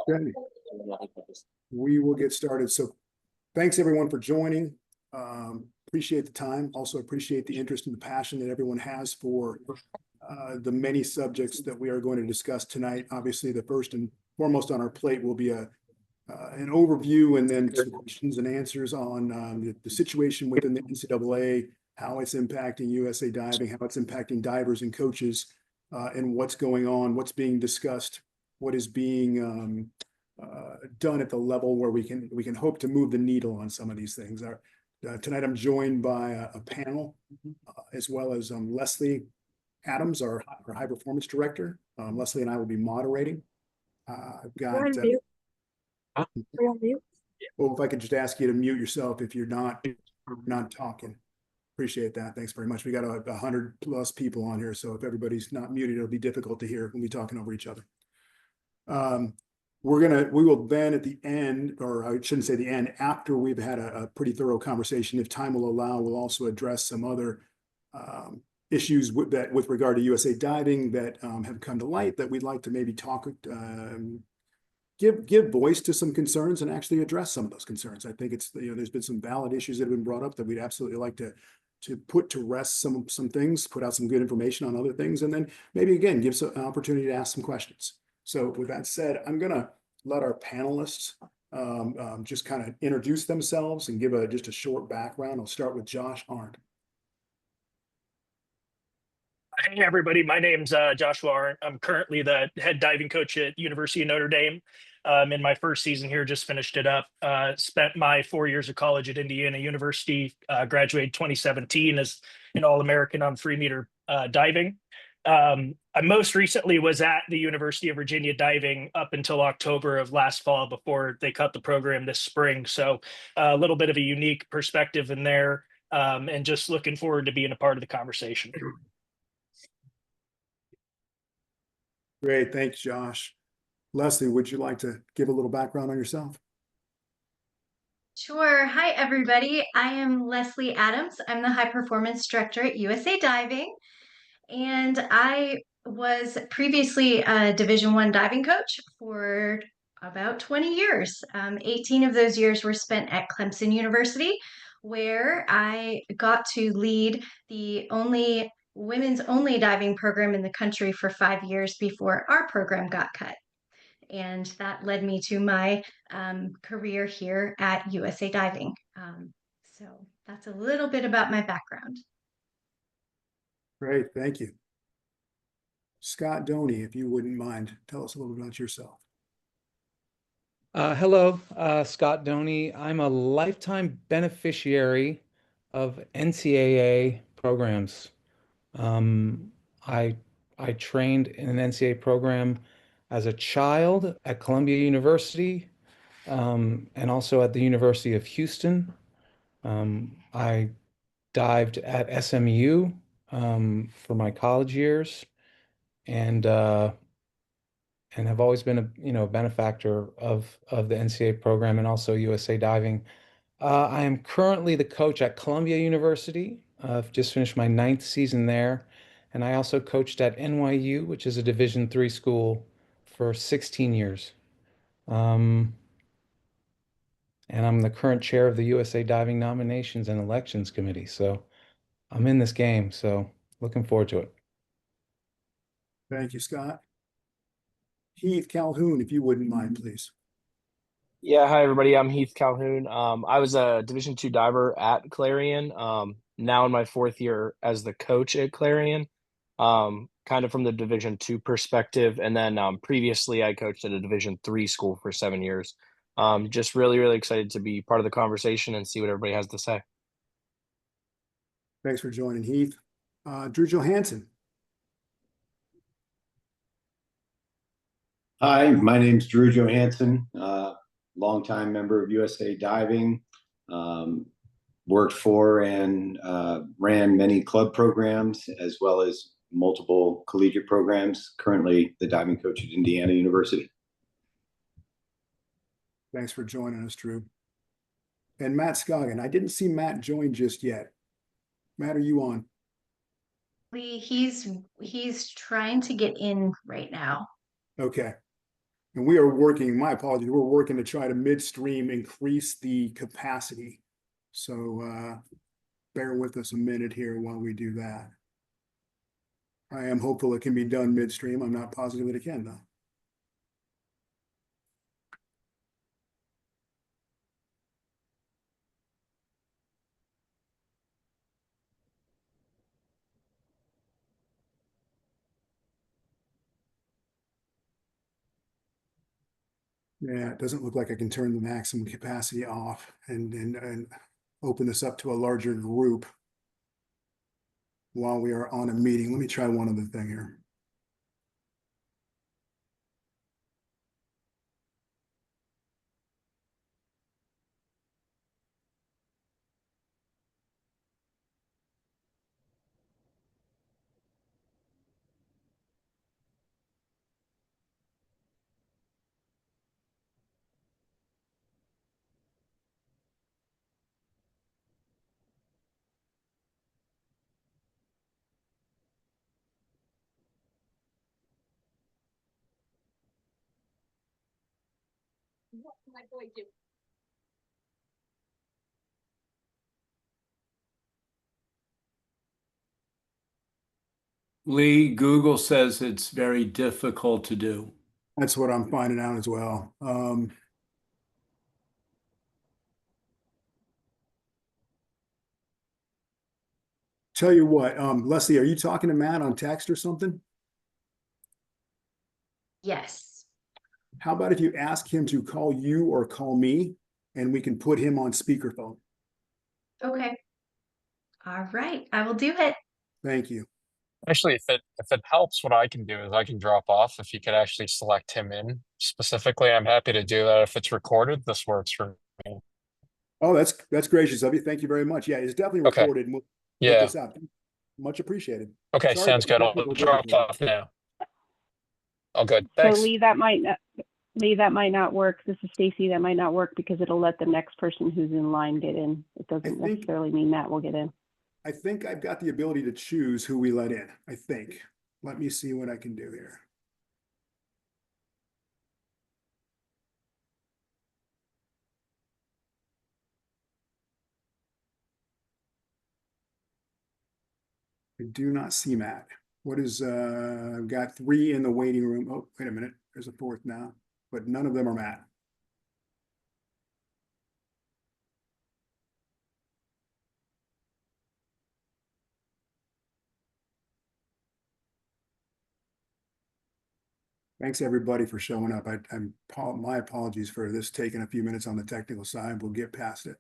Okay. We will get started. So thanks everyone for joining. Appreciate the time. Also appreciate the interest and the passion that everyone has for the many subjects that we are going to discuss tonight. Obviously, the first and foremost on our plate will be an overview and then some questions and answers on the situation within the NCAA, how it's impacting USA Diving, how it's impacting divers and coaches, and what's going on, what's being discussed, what is being done at the level where we can hope to move the needle on some of these things. Tonight I'm joined by a panel, as well as Leslie Adams, our high performance director. Leslie and I will be moderating. I've got. Well, if I could just ask you to mute yourself if you're not talking. Appreciate that. Thanks very much. We got 100+ people on here, so if everybody's not muted, it'll be difficult to hear when we talking over each other. We will then at the end, or I shouldn't say the end, after we've had a pretty thorough conversation, if time will allow, we'll also address some other issues with regard to USA Diving that have come to light that we'd like to maybe talk, give voice to some concerns and actually address some of those concerns. I think it's, there's been some valid issues that have been brought up that we'd absolutely like to put to rest some things, put out some good information on other things, and then maybe again, give an opportunity to ask some questions. So with that said, I'm gonna let our panelists just kind of introduce themselves and give just a short background. I'll start with Josh Arndt. Hey everybody, my name's Joshua Arndt. I'm currently the head diving coach at University of Notre Dame. In my first season here, just finished it up. Spent my 4 years of college at Indiana University, graduated 2017 as an All-American on 3-meter diving. I most recently was at the University of Virginia diving up until October of last fall before they cut the program this spring. So a little bit of a unique perspective in there, and just looking forward to being a part of the conversation. Great, thanks, Josh. Leslie, would you like to give a little background on yourself? Sure. Hi, everybody. I am Leslie Adams. I'm the high performance director at USA Diving. And I was previously a Division I diving coach for about 20 years. 18 of those years were spent at Clemson University, where I got to lead the only women's only diving program in the country for 5 years before our program got cut. And that led me to my career here at USA Diving. So that's a little bit about my background. Great, thank you. Scott Doney, if you wouldn't mind, tell us a little about yourself. Hello, Scott Doney. I'm a lifetime beneficiary of NCAA programs. I trained in an NCAA program as a child at Columbia University, and also at the University of Houston. I dived at SMU for my college years, and have always been a benefactor of the NCAA program and also USA Diving. I am currently the coach at Columbia University. I've just finished my 9th season there, and I also coached at NYU, which is a Division III school, for 16 years. And I'm the current chair of the USA Diving Nominations and Elections Committee. So I'm in this game, so looking forward to it. Thank you, Scott. Heath Calhoun, if you wouldn't mind, please. Yeah, hi everybody. I'm Heath Calhoun. I was a Division II diver at Clarion. Now in my 4th year as the coach at Clarion, kind of from the Division II perspective. And then previously I coached at a Division III school for 7 years. Just really, really excited to be part of the conversation and see what everybody has to say. Thanks for joining, Heath. Drew Johansson. Hi, my name's Drew Johansson, longtime member of USA Diving. Worked for and ran many club programs as well as multiple collegiate programs. Currently the diving coach at Indiana University. Thanks for joining us, Drew. And Matt Scoggin. I didn't see Matt join just yet. Matt, are you on? He's trying to get in right now. Okay. And we are working, my apologies, we're working to try to midstream increase the capacity. So bear with us a minute here while we do that. I am hopeful it can be done midstream. I'm not positive that it can though. Yeah, it doesn't look like I can turn the maximum capacity off and open this up to a larger group while we are on a meeting. Let me try one other thing here. Lee, Google says it's very difficult to do. That's what I'm finding out as well. Tell you what, Leslie, are you talking to Matt on text or something? Yes. How about if you ask him to call you or call me and we can put him on speakerphone? Okay. All right. I will do it. Thank you. Actually, if it helps, what I can do is I can drop off. If you could actually select him in specifically, I'm happy to do that. If it's recorded, this works for me. Oh, that's gracious of you. Thank you very much. Yeah, it's definitely Okay. recorded. And we'll put Yeah. this out. Much appreciated. Okay, Sorry sounds about good. the I'll technical drop difficulty. off now. All good. So Thanks. Lee, that might not work. This is Stacy. That might not work because it'll let the next person who's in line get in. It doesn't necessarily mean Matt will get in. I think I've got the ability to choose who we let in. I think. Let me see what I can do here. I do not see Matt. What is, I've got 3 in the waiting room. Oh, wait a minute. There's a 4th now, but none of them are Matt. Thanks everybody for showing up. My apologies for this taking a few minutes on the technical side. We'll get past it.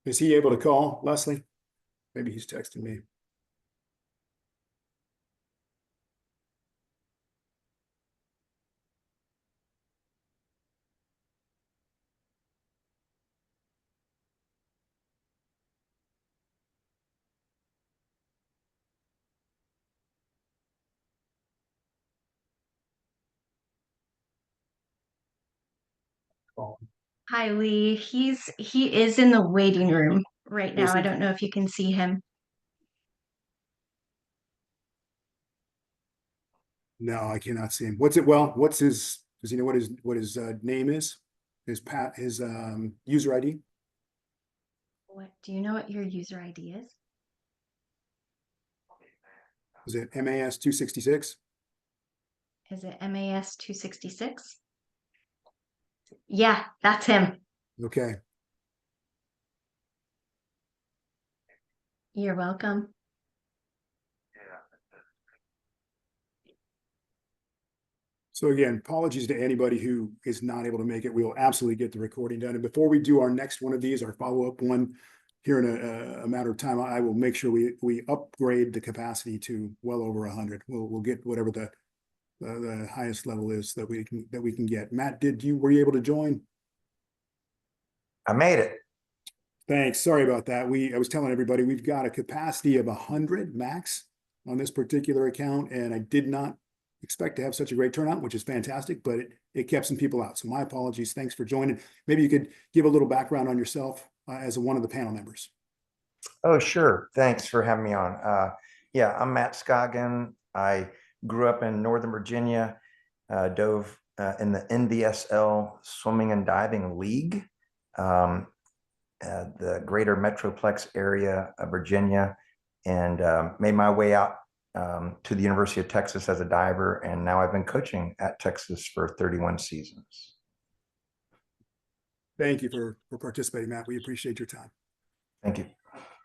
Is he able to call, Leslie? Maybe he's texting me. Call. Hi, Lee. He is in the waiting room right now. I don't know if you can see him. No, I cannot see him. What's it? Well, what's his? Does he know what his name is? His user ID? What do you know what your user ID is? Is it MAS 266? Is it MAS 266? Yeah, that's him. Okay. You're welcome. So again, apologies to anybody who is not able to make it. We will absolutely get the recording done. And before we do our next one of these, our follow-up one here in a matter of time, I will make sure we upgrade the capacity to well over 100. We'll get whatever the highest level is that we can get. Matt, were you able to join? I made it. Thanks. Sorry about that. I was telling everybody we've got a capacity of 100 max on this particular account, and I did not expect to have such a great turnout, which is fantastic, but it kept some people out. So my apologies. Thanks for joining. Maybe you could give a little background on yourself as one of the panel members. Oh, sure. Thanks for having me on. Yeah, I'm Matt Scoggin. I grew up in Northern Virginia, dove in the NDSL Swimming and Diving League, the greater Metroplex area of Virginia, and made my way out to the University of Texas as a diver. And now I've been coaching at Texas for 31 seasons. Thank you for participating, Matt. We appreciate your time. Thank you.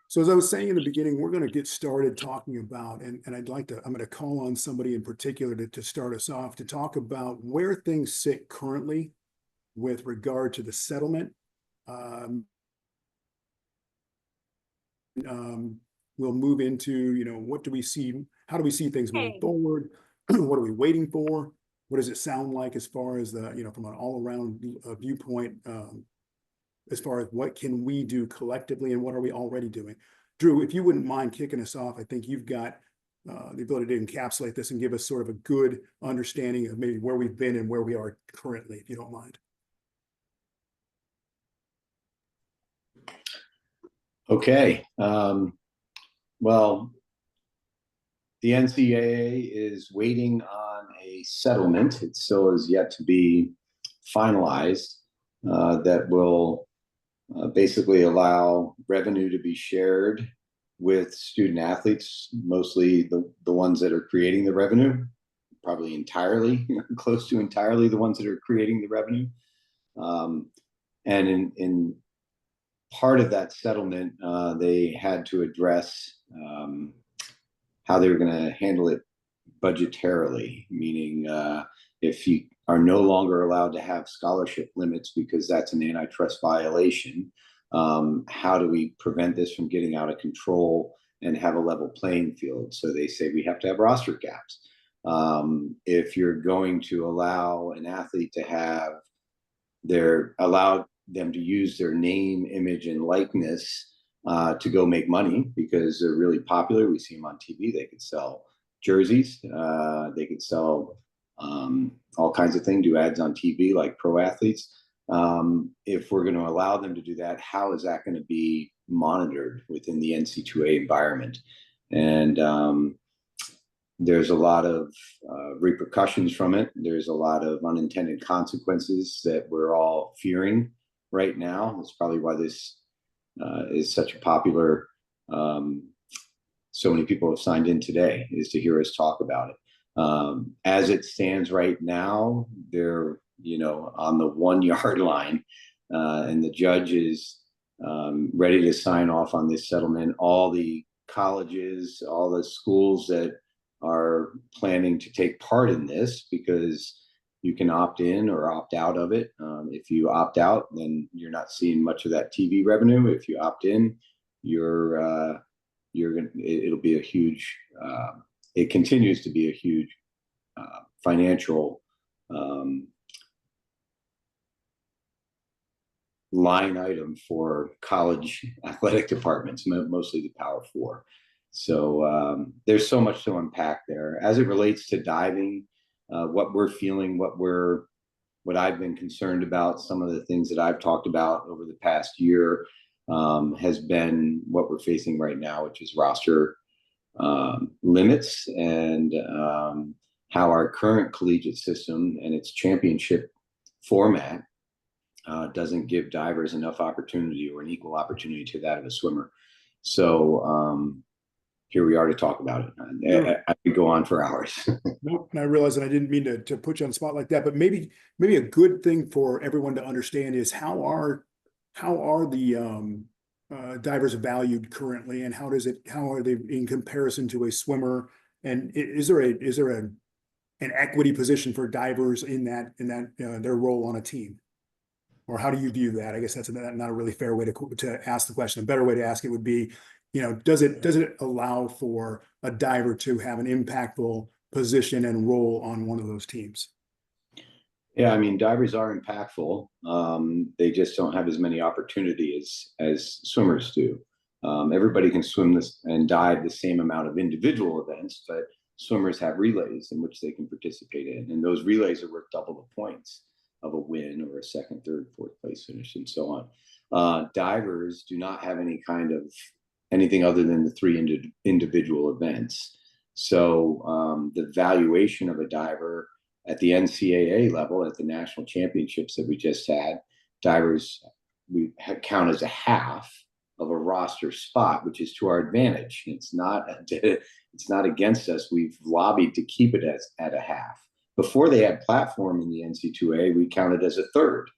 So as I was saying in the beginning, we're going to get started talking about, and I'm going to call on somebody in particular to start us off, to talk about where things sit currently with regard to the settlement. We'll move into, what do we see? How do we see things moving forward? What are we waiting for? What does it sound like as far as the, from an all-around viewpoint, as far as what can we do collectively and what are we already doing? Drew, if you wouldn't mind kicking us off, I think you've got the ability to encapsulate this and give us sort of a good understanding of maybe where we've been and where we are currently, if you don't mind. Okay. Well, the NCAA is waiting on a settlement. It still is yet to be finalized, that will basically allow revenue to be shared with student athletes, mostly the ones that are creating the revenue, probably entirely, close to entirely the ones that are creating the revenue. And in part of that settlement, they had to address how they were going to handle it budgetarily, meaning if you are no longer allowed to have scholarship limits because that's an antitrust violation, how do we prevent this from getting out of control and have a level playing field? So they say we have to have roster caps. If you're going to allow an athlete to have allow them to use their name, image, and likeness to go make money because they're really popular. We see them on TV. They could sell jerseys. They could sell all kinds of things, do ads on TV like pro athletes. If we're going to allow them to do that, how is that going to be monitored within the NC2A environment? And there's a lot of repercussions from it. There's a lot of unintended consequences that we're all fearing right now. That's probably why this is such a popular, so many people have signed in today, is to hear us talk about it. As it stands right now, they're, on the 1 yard line, and the judge is ready to sign off on this settlement. All the colleges, all the schools that are planning to take part in this, because you can opt in or opt out of it. If you opt out, then you're not seeing much of that TV revenue. If you opt in, it'll be a huge, it continues to be a huge financial line item for college athletic departments, mostly the Power Four. So there's so much to unpack there. As it relates to diving, what we're feeling, what I've been concerned about, some of the things that I've talked about over the past year has been what we're facing right now, which is roster limits, and how our current collegiate system and its championship format doesn't give divers enough opportunity or an equal opportunity to that of a swimmer. So here we are to talk about it. I could go on for hours. Nope, and I realize that I didn't mean to put you on the spot like that, but maybe a good thing for everyone to understand is how are the divers valued currently, and how are they in comparison to a swimmer? And is there an equity position for divers in that their role on a team? Or how do you view that? I guess that's not a really fair way to ask the question. A better way to ask it would be, does it allow for a diver to have an impactful position and role on one of those teams? Yeah, I mean, divers are impactful. They just don't have as many opportunities as swimmers do. Everybody can swim this and dive the same amount of individual events, but swimmers have relays in which they can participate in, and those relays are worth double the points of a win or a second, third, fourth place finish, and so on. Divers do not have anything other than the 3 individual events. So the valuation of a diver at the NCAA level, at the national championships that we just had, divers count as a half of a roster spot, which is to our advantage. It's not against us. We've lobbied to keep it at a half. Before they had platform in the NC2A, we counted as a third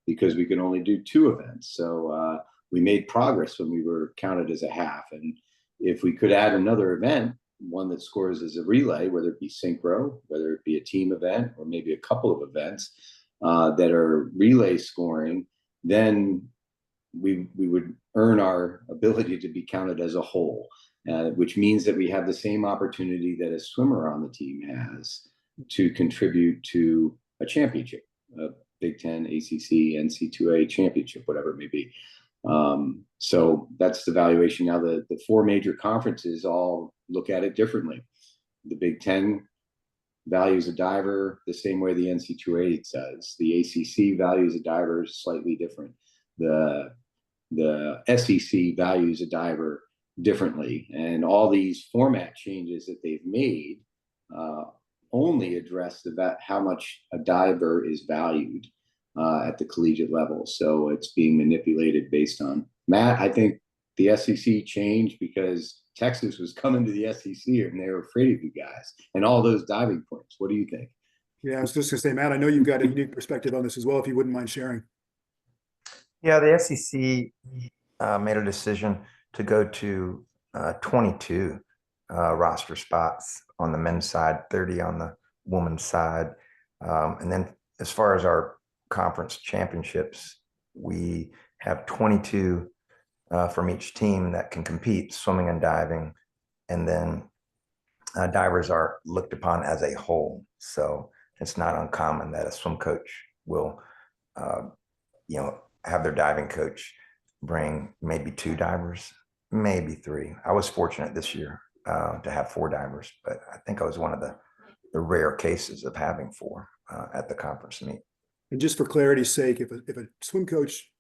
because we could only do 2 events. So we made progress when we were counted as a half. And if we could add another event, one that scores as a relay, whether it be synchro, whether it be a team event, or maybe a couple of events that are relay scoring, then we would earn our ability to be counted as a whole, which means that we have the same opportunity that a swimmer on the team has to contribute to a championship, a Big Ten, ACC, NC2A championship, whatever it may be. So that's the valuation. Now the 4 major conferences all look at it differently. The Big Ten values a diver the same way the NC2A does. The ACC values a diver slightly different. The SEC values a diver differently. And all these format changes that they've made only address how much a diver is valued at the collegiate level. So it's being manipulated based on Matt. I think the SEC changed because Texas was coming to the SEC and they were afraid of you guys and all those diving points. What do you think? Yeah, I was just gonna say, Matt, I know you've got a unique perspective on this as well, if you wouldn't mind sharing. Yeah, the SEC made a decision to go to 22 roster spots on the men's side, 30 on the women's side. And then as far as our conference championships, we have 22 from each team that can compete, swimming and diving. And then divers are looked upon as a whole. So it's not uncommon that a swim coach will, have their diving coach bring maybe 2 divers, maybe 3. I was fortunate this year to have 4 divers, but I think I was one of the rare cases of having 4 at the conference meet. And just for clarity's sake, if a swim coach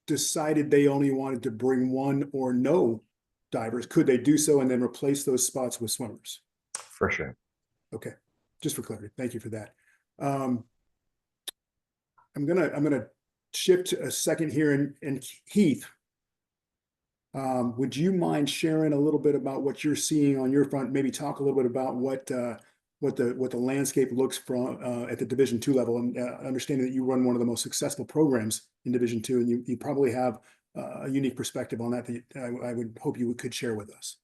decided they only wanted to bring 1 or no divers, could they do so and then replace those spots with swimmers? For sure. Okay, just for clarity. Thank you for that. I'm gonna shift a second here, and Heath, would you mind sharing a little bit about what you're seeing on your front? Maybe talk a little bit about what the landscape looks from at the Division II level, and understanding that you run one of the most successful programs in Division II, and you probably have a unique perspective on that I would hope you could share with us.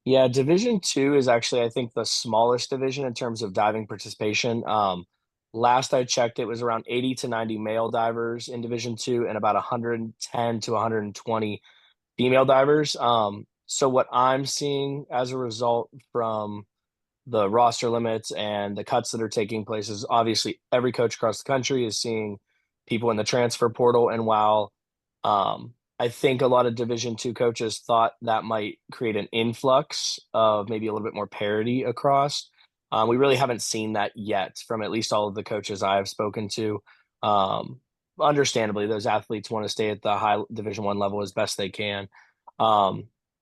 Yeah, Division II is actually, I think, the smallest division in terms of diving participation. Last I checked, it was around 80 to 90 male divers in Division II and about 110 to 120 female divers. So what I'm seeing as a result from the roster limits and the cuts that are taking place is obviously every coach across the country is seeing people in the transfer portal. And while I think a lot of Division II coaches thought that might create an influx of maybe a little bit more parity across, we really haven't seen that yet from at least all of the coaches I have spoken to. Understandably, those athletes want to stay at the high Division I level as best they can.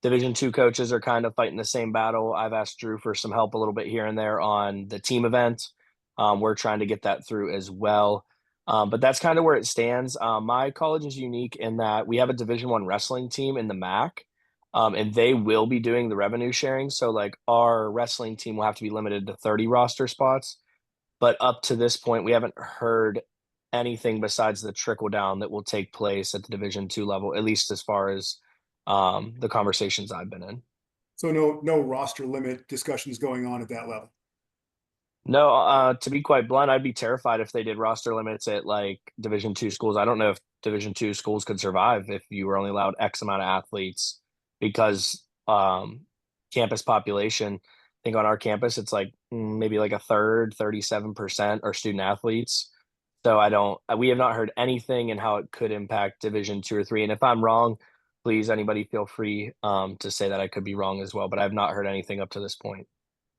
Division II coaches are kind of fighting the same battle. I've asked Drew for some help a little bit here and there on the team event. We're trying to get that through as well. But that's kind of where it stands. My college is unique in that we have a Division I wrestling team in the MAC, and they will be doing the revenue sharing. So like our wrestling team will have to be limited to 30 roster spots. But up to this point, we haven't heard anything besides the trickle down that will take place at the Division II level, at least as far as the conversations I've been in. So no roster limit discussions going on at that level. No, to be quite blunt, I'd be terrified if they did roster limits at like Division II schools. I don't know if Division II schools could survive if you were only allowed X amount of athletes, because campus population, I think on our campus, it's like maybe like a third, 37% are student athletes. So we have not heard anything in how it could impact Division II or III. And if I'm wrong, please, anybody feel free to say that I could be wrong as well, but I've not heard anything up to this point.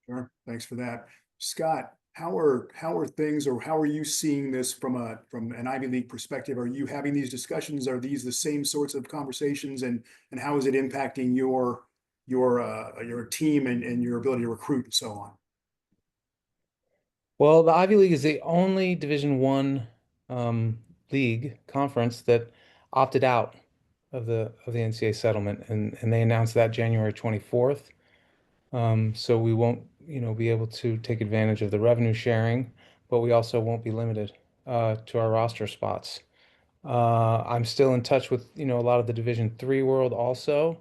Sure, thanks for that. Scott, how are things, or how are you seeing this from an Ivy League perspective? Are you having these discussions? Are these the same sorts of conversations, and how is it impacting your your team and your ability to recruit and so on? Well, the Ivy League is the only Division One league conference that opted out of the NCAA settlement, and they announced that January 24th. So we won't, be able to take advantage of the revenue sharing, but we also won't be limited to our roster spots. I'm still in touch with, a lot of the Division III world also,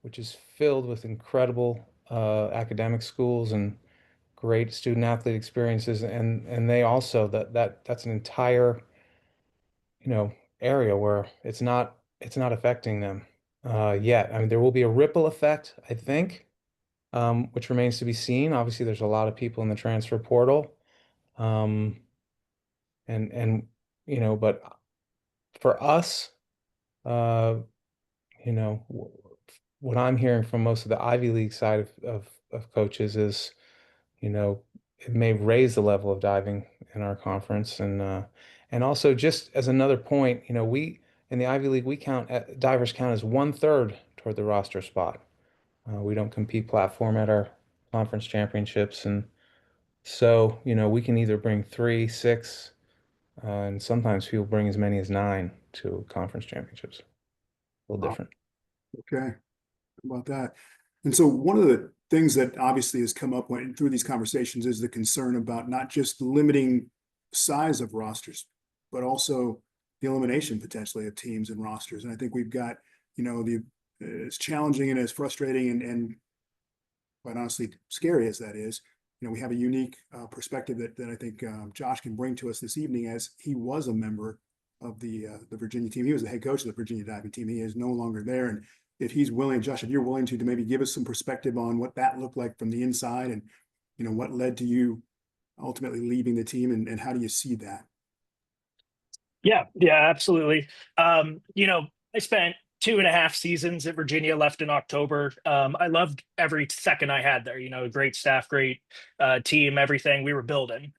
which is filled with incredible academic schools and great student athlete experiences, and they also that's an entire, area where it's not affecting them yet. I mean, there will be a ripple effect, I think, which remains to be seen. Obviously, there's a lot of people in the transfer portal, um, and but for us, uh, what I'm hearing from most of the Ivy League side of coaches is, it may raise the level of diving in our conference, and also just as another point, we in the Ivy League we divers count as 1/3 toward the roster spot. We don't compete platform at our conference championships, and so we can either bring 3, 6, and sometimes people bring as many as 9 to conference championships. A little different. Okay, how about that? And so one of the things that obviously has come up through these conversations is the concern about not just limiting size of rosters, but also the elimination potentially of teams and rosters. And I think we've got, as challenging and as frustrating and quite honestly scary as that is, we have a unique perspective that I think Josh can bring to us this evening, as he was a member of the Virginia team. He was the head coach of the Virginia diving team. He is no longer there. And if he's willing, Josh, if you're willing to maybe give us some perspective on what that looked like from the inside, and what led to you ultimately leaving the team, and how do you see that? Yeah, absolutely. I spent 2.5 seasons at Virginia, left in October. I loved every second I had there. Great staff, great team, everything we were building.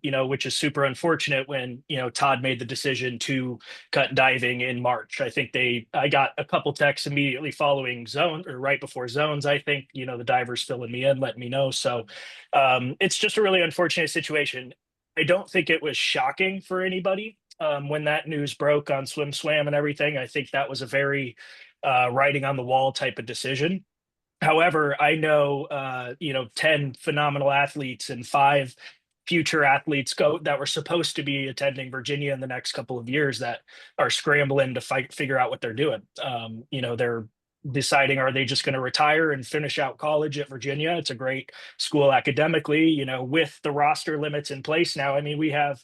Which is super unfortunate when Todd made the decision to cut diving in March. I got a couple texts immediately following zone, or right before zones. I think the divers filling me in, letting me know. So it's just a really unfortunate situation. I don't think it was shocking for anybody. When that news broke on Swim Swam and everything, I think that was a very writing on the wall type of decision. However, I know 10 phenomenal athletes and 5 future athletes that were supposed to be attending Virginia in the next couple of years that are scrambling to figure out what they're doing. They're deciding, are they just going to retire and finish out college at Virginia? It's a great school academically, with the roster limits in place now. I mean, we have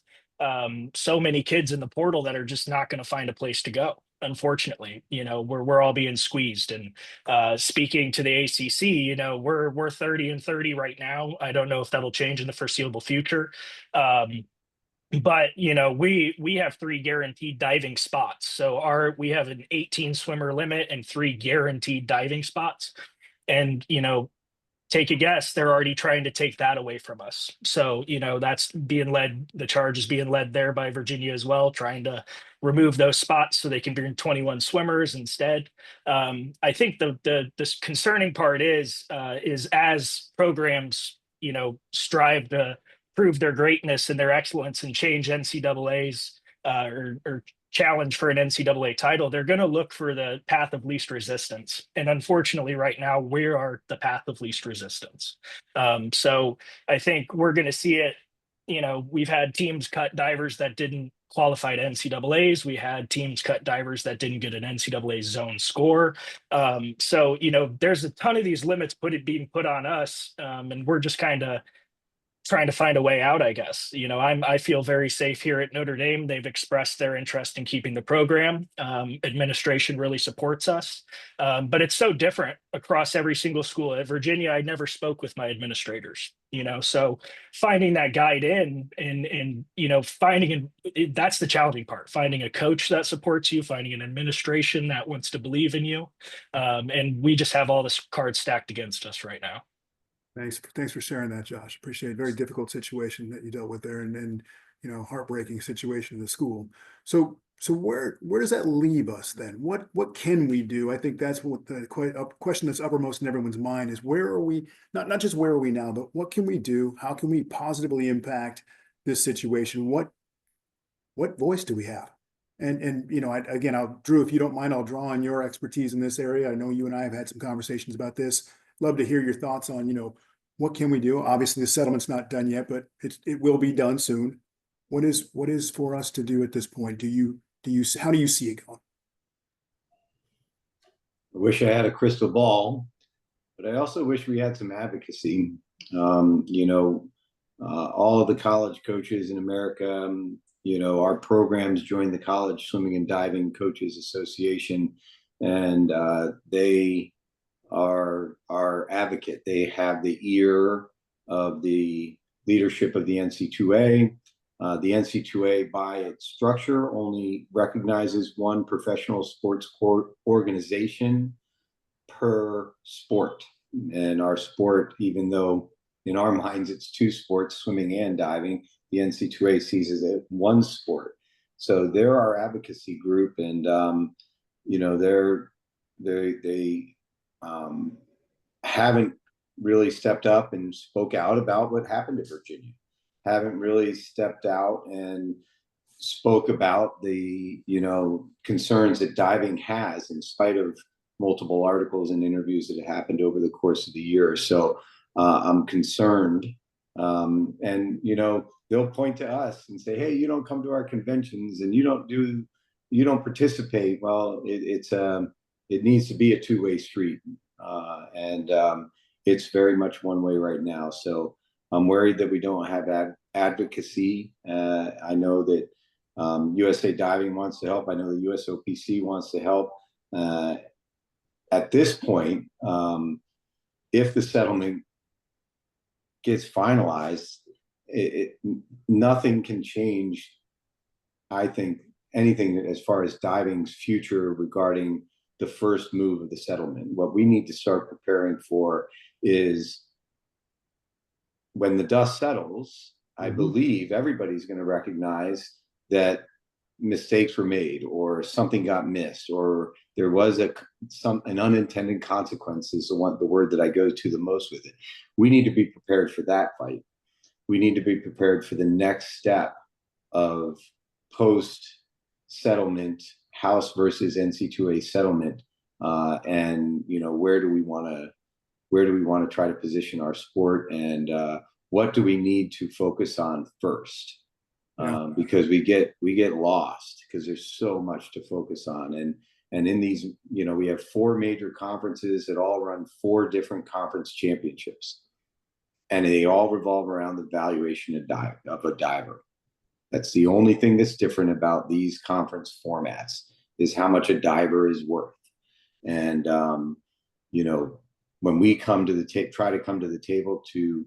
so many kids in the portal that are just not going to find a place to go. Unfortunately, we're all being squeezed. And speaking to the ACC, we're 30-30 right now. I don't know if that'll change in the foreseeable future. But we have 3 guaranteed diving spots. So we have an 18 swimmer limit and 3 guaranteed diving spots. And take a guess, they're already trying to take that away from us. So that's being led, the charge is being led there by Virginia as well, trying to remove those spots so they can bring 21 swimmers instead. I think the concerning part is as programs strive to prove their greatness and their excellence and change NCAA's or challenge for an NCAA title, they're going to look for the path of least resistance. And unfortunately, right now, we are the path of least resistance. So I think we're going to see it. We've had teams cut divers that didn't qualify to NCAAs. We had teams cut divers that didn't get an NCAA zone score. So there's a ton of these limits being put on us, and we're just kind of trying to find a way out, I guess. I feel very safe here at Notre Dame. They've expressed their interest in keeping the program. Administration really supports us, but it's so different across every single school. At Virginia, I never spoke with my administrators. So finding that guide and that's the challenging part. Finding a coach that supports you, finding an administration that wants to believe in you, and we just have all this cards stacked against us right now. Thanks for sharing that, Josh. Appreciate it. Very difficult situation that you dealt with there, and heartbreaking situation in the school. So So where does that leave us then? What can we do? I think that's what the question that's uppermost in everyone's mind is: where are we? Not just where are we now, but what can we do? How can we positively impact this situation? What voice do we have? And you know, again, Drew, if you don't mind, I'll draw on your expertise in this area. I know you and I have had some conversations about this. Love to hear your thoughts on, you know, what can we do? Obviously, the settlement's not done yet, but it will be done soon. What is for us to do at this point? How do you see it going? I wish I had a crystal ball, but I also wish we had some advocacy. You know, all of the college coaches in America, you know, our programs joined the College Swimming and Diving Coaches Association, and they are our advocate. They have the ear of the leadership of the NC2A. The NC2A, by its structure, only recognizes one professional sports organization per sport. And our sport, even though in our minds it's two sports, swimming and diving, the NC2A sees it as one sport. So they're our advocacy group, and you know, they haven't really stepped up and spoke out about what happened to Virginia. Haven't really stepped out and spoke about the, you know, concerns that diving has, in spite of multiple articles and interviews that have happened over the course of the year. So I'm concerned. And, you know, they'll point to us and say, hey, you don't come to our conventions and you don't participate. Well, it needs to be a two-way street. And it's very much one way right now. So I'm worried that we don't have advocacy. I know that USA Diving wants to help. I know the USOPC wants to help. At this point, if the settlement gets finalized, nothing can change, I think, anything as far as diving's future regarding the first move of the settlement. What we need to start preparing for is, when the dust settles, I believe everybody's going to recognize that mistakes were made, or something got missed, or there was an unintended consequence is the word that I go to the most with it. We need to be prepared for that fight. We need to be prepared for the next step of post-settlement House versus NC2A settlement, and you know, where do we want to try to position our sport, and what do we need to focus on first? Because we get lost because there's so much to focus on, and in these, you know, we have 4 major conferences that all run 4 different conference championships, and they all revolve around the valuation of a diver. That's the only thing that's different about these conference formats, is how much a diver is worth. And you know, when we come to try to come to the table to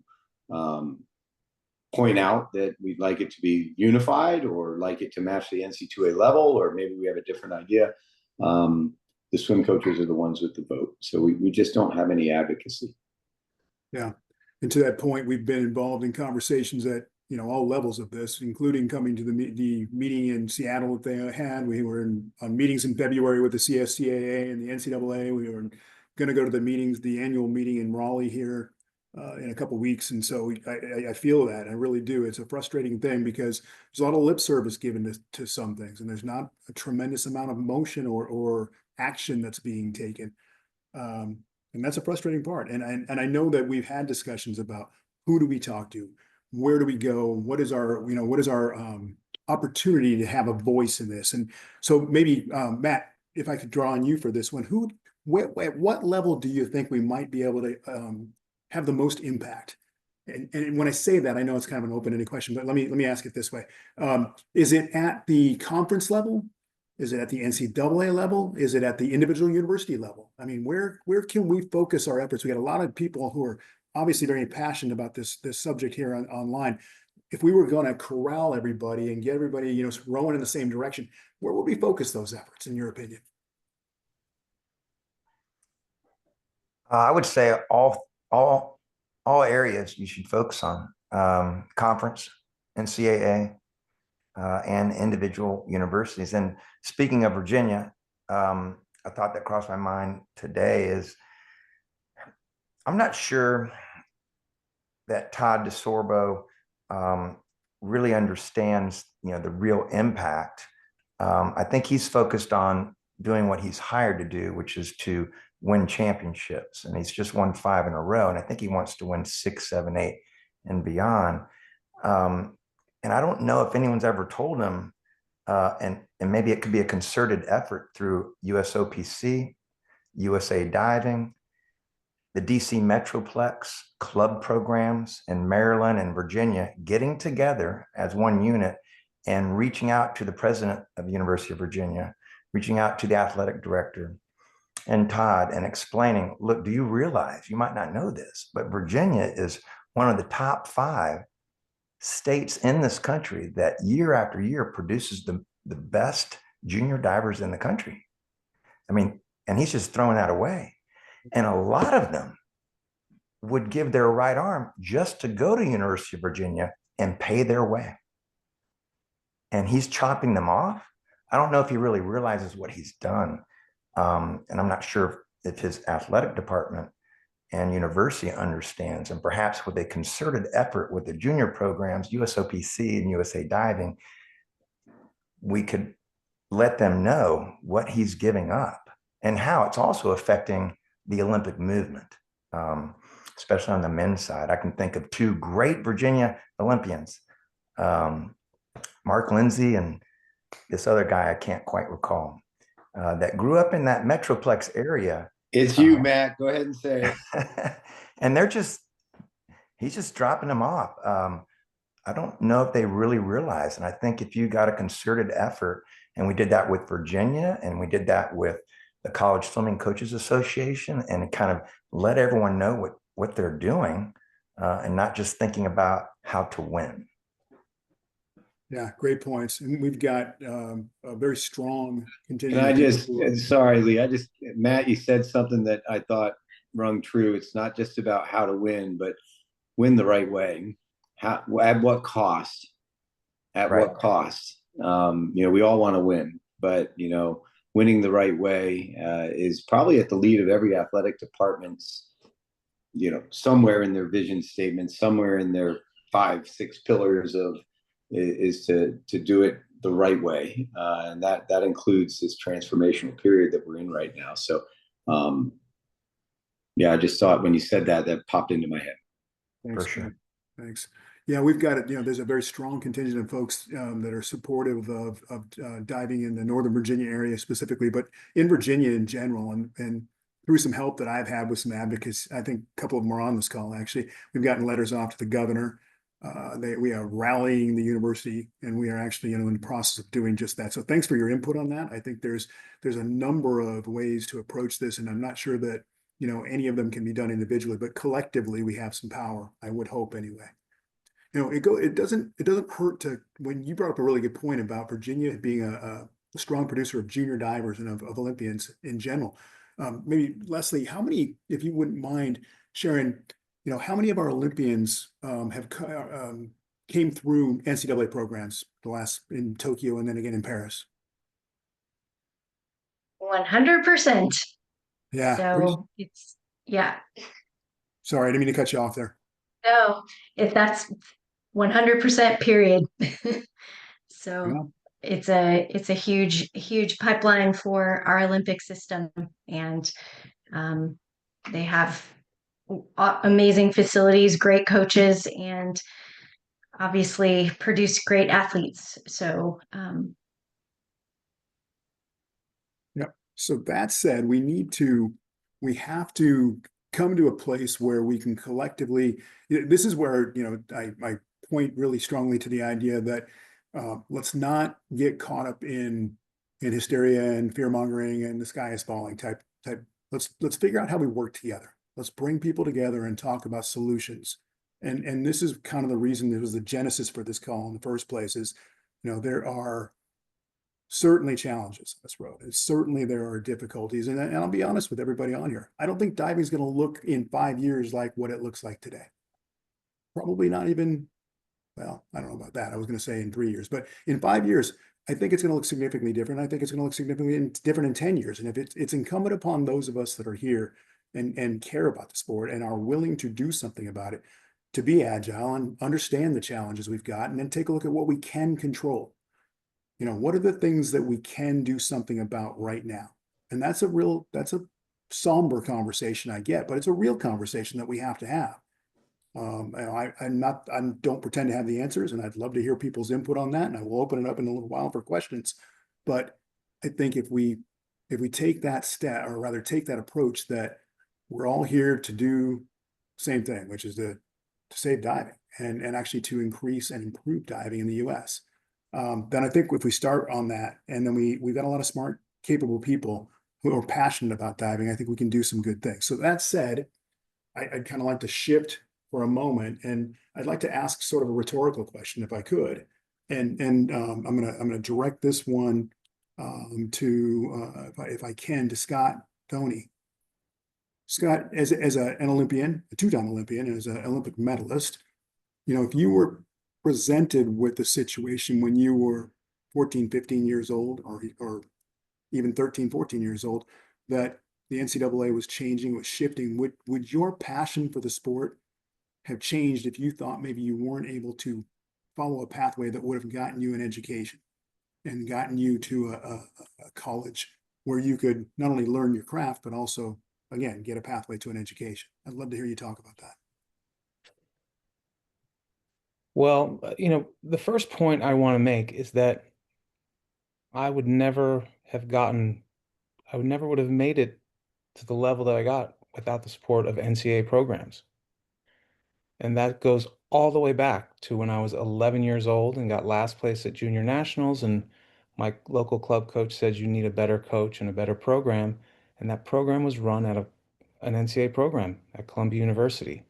point out that we'd like it to be unified, or like it to match the NC2A level, or maybe we have a different idea, the swim coaches are the ones with the vote. So we just don't have any advocacy. Yeah. And to that point, we've been involved in conversations at, you know, all levels of this, including coming to the meeting in Seattle that they had. We were on meetings in February with the CSCAA and the NCAA. We were going to go to the annual meeting in Raleigh here in a couple of weeks. And so I feel that. I really do. It's a frustrating thing because there's a lot of lip service given to some things, and there's not a tremendous amount of motion or action that's being taken. And that's a frustrating part. And I know that we've had discussions about who do we talk to, where do we go, what is our opportunity to have a voice in this. And so maybe Matt, if I could draw on you for this one, at what level do you think we might be able to have the most impact? And when I say that, I know it's kind of an open-ended question, but let me ask it this way: is it at the conference level? Is it at the NCAA level? Is it at the individual university level? I mean, where can we focus our efforts? We got a lot of people who are obviously very passionate about this subject here online. If we were going to corral everybody and get everybody, you know, rowing in the same direction, where would we focus those efforts, in your opinion? I would say all areas you should focus on: conference, NCAA, and individual universities. And speaking of Virginia, a thought that crossed my mind today is I'm not sure that Todd DeSorbo really understands, the real impact. I think he's focused on doing what he's hired to do, which is to win championships. And he's just won 5 in a row. And I think he wants to win 6, 7, 8 and beyond. And I don't know if anyone's ever told him, and maybe it could be a concerted effort through USOPC, USA Diving, the DC Metroplex club programs in Maryland and Virginia getting together as one unit and reaching out to the president of the University of Virginia, reaching out to the athletic director and Todd and explaining, look, do you realize, you might not know this, but Virginia is one of the top 5 states in this country that year after year produces the best junior divers in the country. I mean, and he's just throwing that away. And a lot of them would give their right arm just to go to University of Virginia and pay their way. And he's chopping them off. I don't know if he really realizes what he's done. And I'm not sure if his athletic department and university understands. And perhaps with a concerted effort with the junior programs, USOPC and USA Diving, we could let them know what he's giving up and how it's also affecting the Olympic movement, especially on the men's side. I can think of 2 great Virginia Olympians, Mark Lindsay and this other guy I can't quite recall, that grew up in that Metroplex area. It's you, Matt. Go ahead and say it. And he's just dropping them off. I don't know if they really realize. And I think if you got a concerted effort, and we did that with Virginia, and we did that with the College Swimming Coaches Association, and kind of let everyone know what they're doing, and not just thinking about how to win. Yeah, great points. And we've got a very strong contingent. And I just, sorry, Lee, Matt, you said something that I thought rung true. It's not just about how to win, but win the right way. At what cost? At what cost? We all want to win, but, winning the right way is probably at the lead of every athletic department's, somewhere in their vision statement, somewhere in their 5, 6 pillars is to do it the right way. And that includes this transformational period that we're in right now. So, I just thought when you said that popped into my head. Thanks, for sure. Thanks. Yeah, we've got it. There's a very strong contingent of folks that are supportive of diving in the Northern Virginia area specifically, but in Virginia in general, and through some help that I've had with some advocates. I think a couple of them are on this call. Actually, we've gotten letters off to the governor. We are rallying the university, and we are actually, in the process of doing just that. So thanks for your input on that. I think there's a number of ways to approach this, and I'm not sure that any of them can be done individually, but collectively we have some power. I would hope anyway. It doesn't hurt to, when you brought up a really good point about Virginia being a strong producer of junior divers and of Olympians in general. Maybe Leslie, how many, if you wouldn't mind sharing, how many of our Olympians have came through NCAA programs in Tokyo and then again in Paris? 100%. Yeah. So yeah. Sorry, I didn't mean to cut you off there. No, if that's 100% period. So it's a huge pipeline for our Olympic system, and they have amazing facilities, great coaches, and obviously produce great athletes. So So that said, we have to come to a place where we can collectively, this is where, I point really strongly to the idea that let's not get caught up in hysteria and fear mongering and the sky is falling type. Let's figure out how we work together. Let's bring people together and talk about solutions. And this is kind of the reason it was the genesis for this call in the first place is, there are certainly challenges on this road. And certainly there are difficulties. And I'll be honest with everybody on here. I don't think diving is going to look in 5 years like what it looks like today. Probably not even well, I don't know about that. I was going to say in 3 years, but in 5 years, I think it's going to look significantly different. I think it's going to look significantly different in 10 years. And if it's incumbent upon those of us that are here and care about the sport and are willing to do something about it, to be agile and understand the challenges we've got, and then take a look at what we can control. You know, what are the things that we can do something about right now? And that's a somber conversation I get, but it's a real conversation that we have to have. I don't pretend to have the answers, and I'd love to hear people's input on that, and I will open it up in a little while for questions. But I think if we take that step, or rather take that approach that we're all here to do the same thing, which is to save diving and actually to increase and improve diving in the US. Then I think if we start on that, and then we've got a lot of smart, capable people who are passionate about diving, I think we can do some good things. So that said, I'd kind of like to shift for a moment, and I'd like to ask sort of a rhetorical question if I could. And I'm gonna direct this one to if I can, to Scott Tony. Scott, as an Olympian, a two-time Olympian, and as an Olympic medalist, you know, if you were presented with the situation when you were 14, 15 years old, or even 13, 14 years old, that the NCAA was changing, was shifting, would your passion for the sport have changed if you thought maybe you weren't able to follow a pathway that would have gotten you an education and gotten you to a college where you could not only learn your craft, but also, again, get a pathway to an education? I'd love to hear you talk about that. Well, you know, the first point I want to make is that I would never would have made it to the level that I got without the support of NCAA programs. And that goes all the way back to when I was 11 years old and got last place at junior nationals. And my local club coach said, you need a better coach and a better program. And that program was run out of an NCAA program at Columbia University.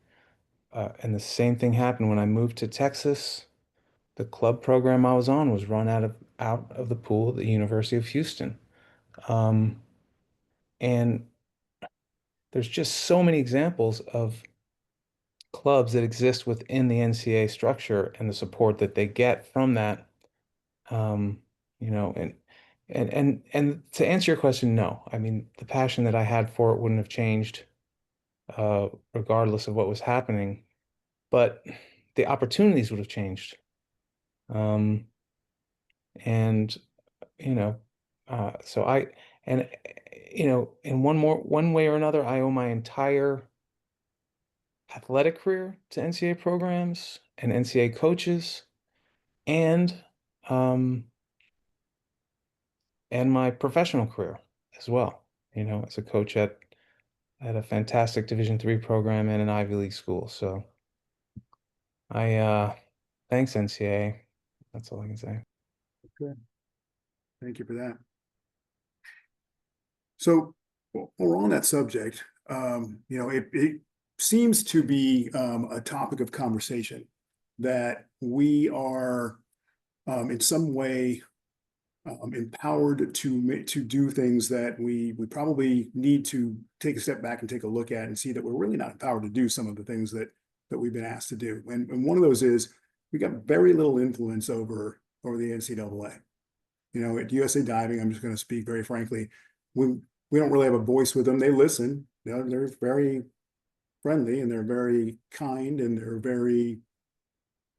And the same thing happened when I moved to Texas. The club program I was on was run out of the pool at the University of Houston. And there's just so many examples of clubs that exist within the NCAA structure and the support that they get from that. You know, and to answer your question, no. I mean, the passion that I had for it wouldn't have changed, regardless of what was happening, but the opportunities would have changed. And you know, you know, in one way or another, I owe my entire athletic career to NCAA programs and NCAA coaches, and my professional career as well. You know, as a coach at a fantastic Division III program and an Ivy League school. So thanks NCAA. That's all I can say. Okay. Thank you for that. So while we're on that subject, you know, it seems to be a topic of conversation that we are in some way empowered to do things that we probably need to take a step back and take a look at and see that we're really not empowered to do some of the things that we've been asked to do. And one of those is we got very little influence over the NCAA. You know, at USA Diving, I'm just going to speak very frankly, we don't really have a voice with them. They listen. You know, they're very friendly and they're very kind and they're very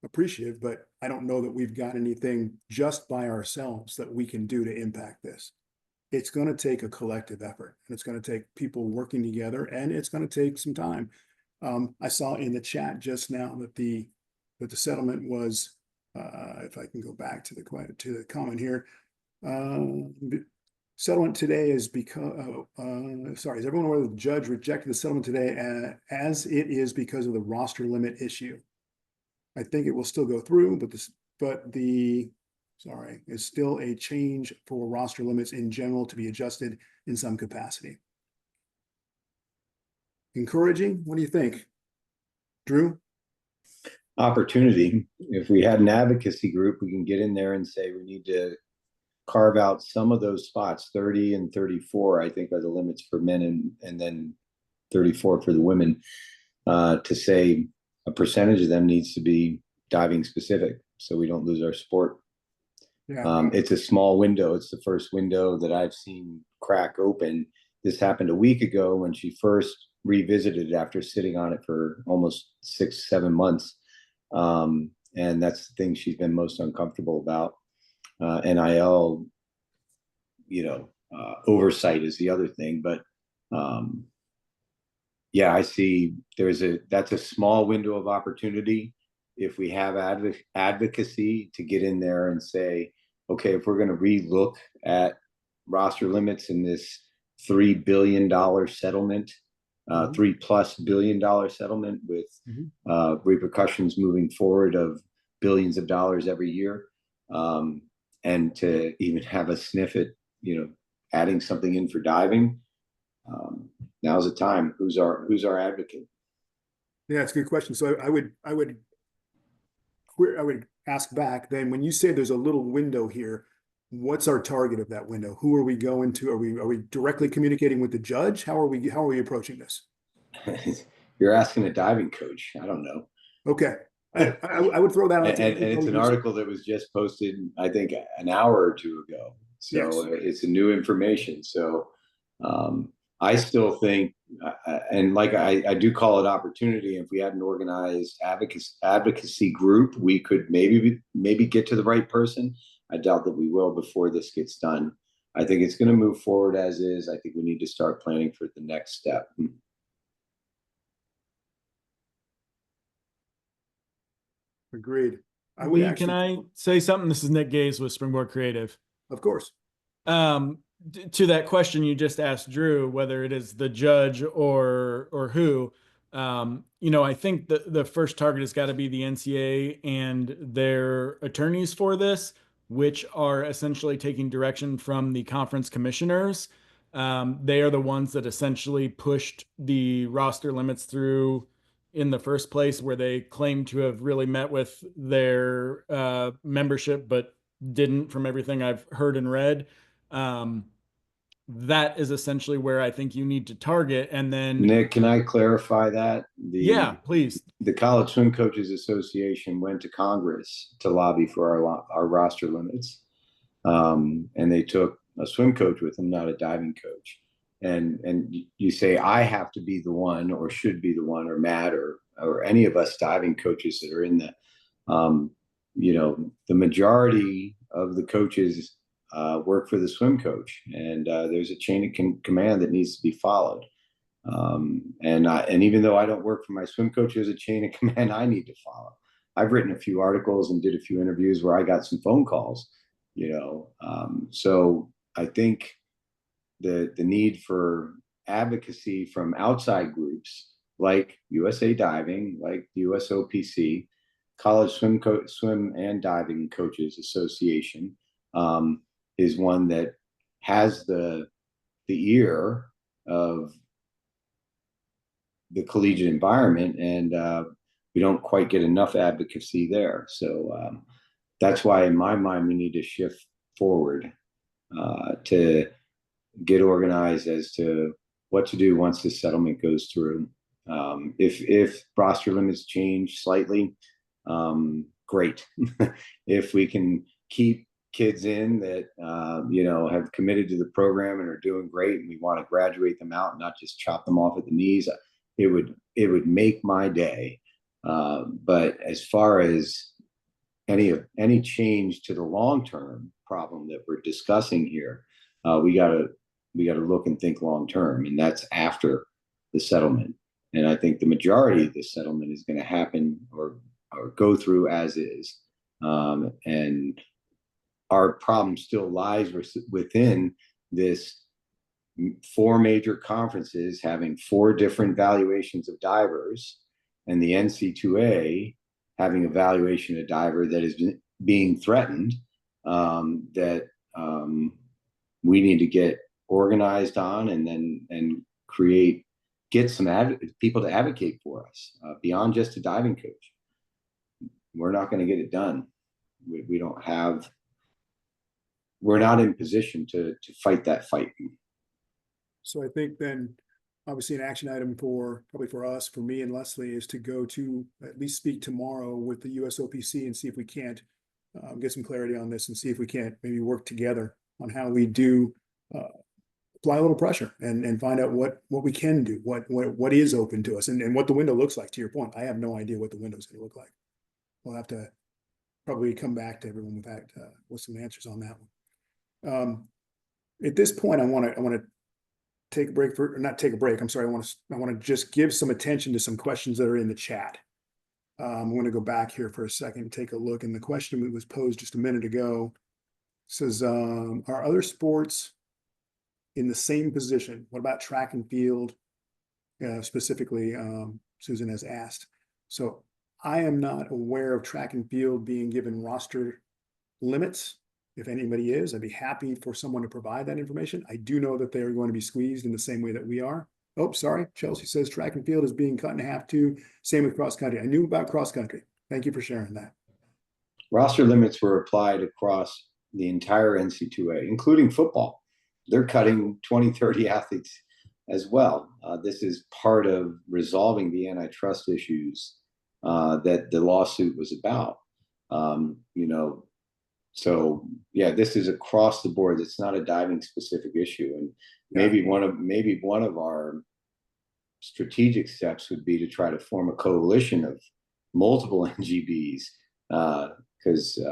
appreciative, but I don't know that we've got anything just by ourselves that we can do to impact this. It's going to take a collective effort, and it's going to take people working together, and it's going to take some time. I saw in the chat just now that the settlement was, if I can go back to the comment here, settlement today is because, sorry, is everyone aware that the judge rejected the settlement today as it is because of the roster limit issue? I think it will still go through, but it's still a change for roster limits in general to be adjusted in some capacity. Encouraging? What do you think, Drew? Opportunity. If we had an advocacy group, we can get in there and say we need to carve out some of those spots. 30 and 34, I think, are the limits for men, and then 34 for the women. To say a percentage of them needs to be diving specific, so we don't lose our sport. Yeah. It's a small window. It's the first window that I've seen crack open. This happened a week ago when she first revisited it after sitting on it for almost 6-7 months. And that's the thing she's been most uncomfortable about. NIL, oversight is the other thing. But yeah, I see that's a small window of opportunity. If we have advocacy to get in there and say, okay, if we're going to relook at roster limits in this $3 billion settlement, $3+ billion settlement with repercussions moving forward of billions of dollars every year, and to even have a sniff at adding something in for diving. Now's the time. Who's our advocate? Yeah, it's a good question. So I would ask back then, when you say there's a little window here, what's our target of that window? Who are we going to? Are we directly communicating with the judge? How are we approaching this? You're asking a diving coach. I don't know. Okay. I would throw that out. And it's an article that was just posted, I think, an hour or two ago. So yes. It's a new information. So I still think, and like I do call it opportunity. If we had an organized advocacy group, we could maybe get to the right person. I doubt that we will before this gets done. I think it's going to move forward as is. I think we need to start planning for the next step. Agreed. Can I say something? This is Nick Gaze with Springboard Creative. Of course. To that question you just asked Drew, whether it is the judge or who, I think the first target has got to be the NCAA and their attorneys for this, which are essentially taking direction from the conference commissioners. They are the ones that essentially pushed the roster limits through in the first place, where they claim to have really met with their membership, but didn't, from everything I've heard and read. That is essentially where I think you need to target. And then, Nick, can I clarify that? Yeah, please. The College Swim Coaches Association went to Congress to lobby for our roster limits. And they took a swim coach with them, not a diving coach. And you say, I have to be the one, or should be the one, or Matt, or any of us diving coaches that are in the, the majority of the coaches work for the swim coach, and there's a chain of command that needs to be followed. And even though I don't work for my swim coach, there's a chain of command I need to follow. I've written a few articles and did a few interviews where I got some phone calls, so I think the need for advocacy from outside groups like USA Diving, like the USOPC, College Swim and Diving Coaches Association, is one that has the ear of the collegiate environment, and we don't quite get enough advocacy there. So that's why, in my mind, we need to shift forward to get organized as to what to do once this settlement goes through. If roster limits change slightly, great. If we can keep kids in that have committed to the program and are doing great, and we want to graduate them out and not just chop them off at the knees, it would make my day. But as far as any change to the long-term problem that we're discussing here, we gotta look and think long-term, and that's after the settlement. And I think the majority of the settlement is going to happen or go through as is. And our problem still lies within this 4 major conferences having 4 different valuations of divers, and the NC2A having a valuation of diver that is being threatened, that we need to get organized on, and then get some people to advocate for us beyond just a diving coach. We're not going to get it done. We're not in position to fight that fight. So I think then obviously an action item probably for us, for me and Leslie, is to go to at least speak tomorrow with the USOPC and see if we can't get some clarity on this and see if we can't maybe work together on how we do apply a little pressure and find out what we can do, what is open to us and what the window looks like. To your point, I have no idea what the window is going to look like. We'll have to probably come back to everyone with that, with some answers on that one. At this point, I want to take a break not take a break. I'm sorry. I want to just give some attention to some questions that are in the chat. I'm going to go back here for a second and take a look. And the question that was posed just a minute ago says, are other sports in the same position? What about track and field? Specifically, Susan has asked. So I am not aware of track and field being given roster limits. If anybody is, I'd be happy for someone to provide that information. I do know that they are going to be squeezed in the same way that we are. Oh, sorry. Chelsea says track and field is being cut in half too. Same with cross country. I knew about cross country. Thank you for sharing that. Roster limits were applied across the entire NCAA, including football. They're cutting 20, 30 athletes as well. This is part of resolving the antitrust issues that the lawsuit was about. So yeah, this is across the board. It's not a diving specific issue. And maybe one of our strategic steps would be to try to form a coalition of multiple NGBs, because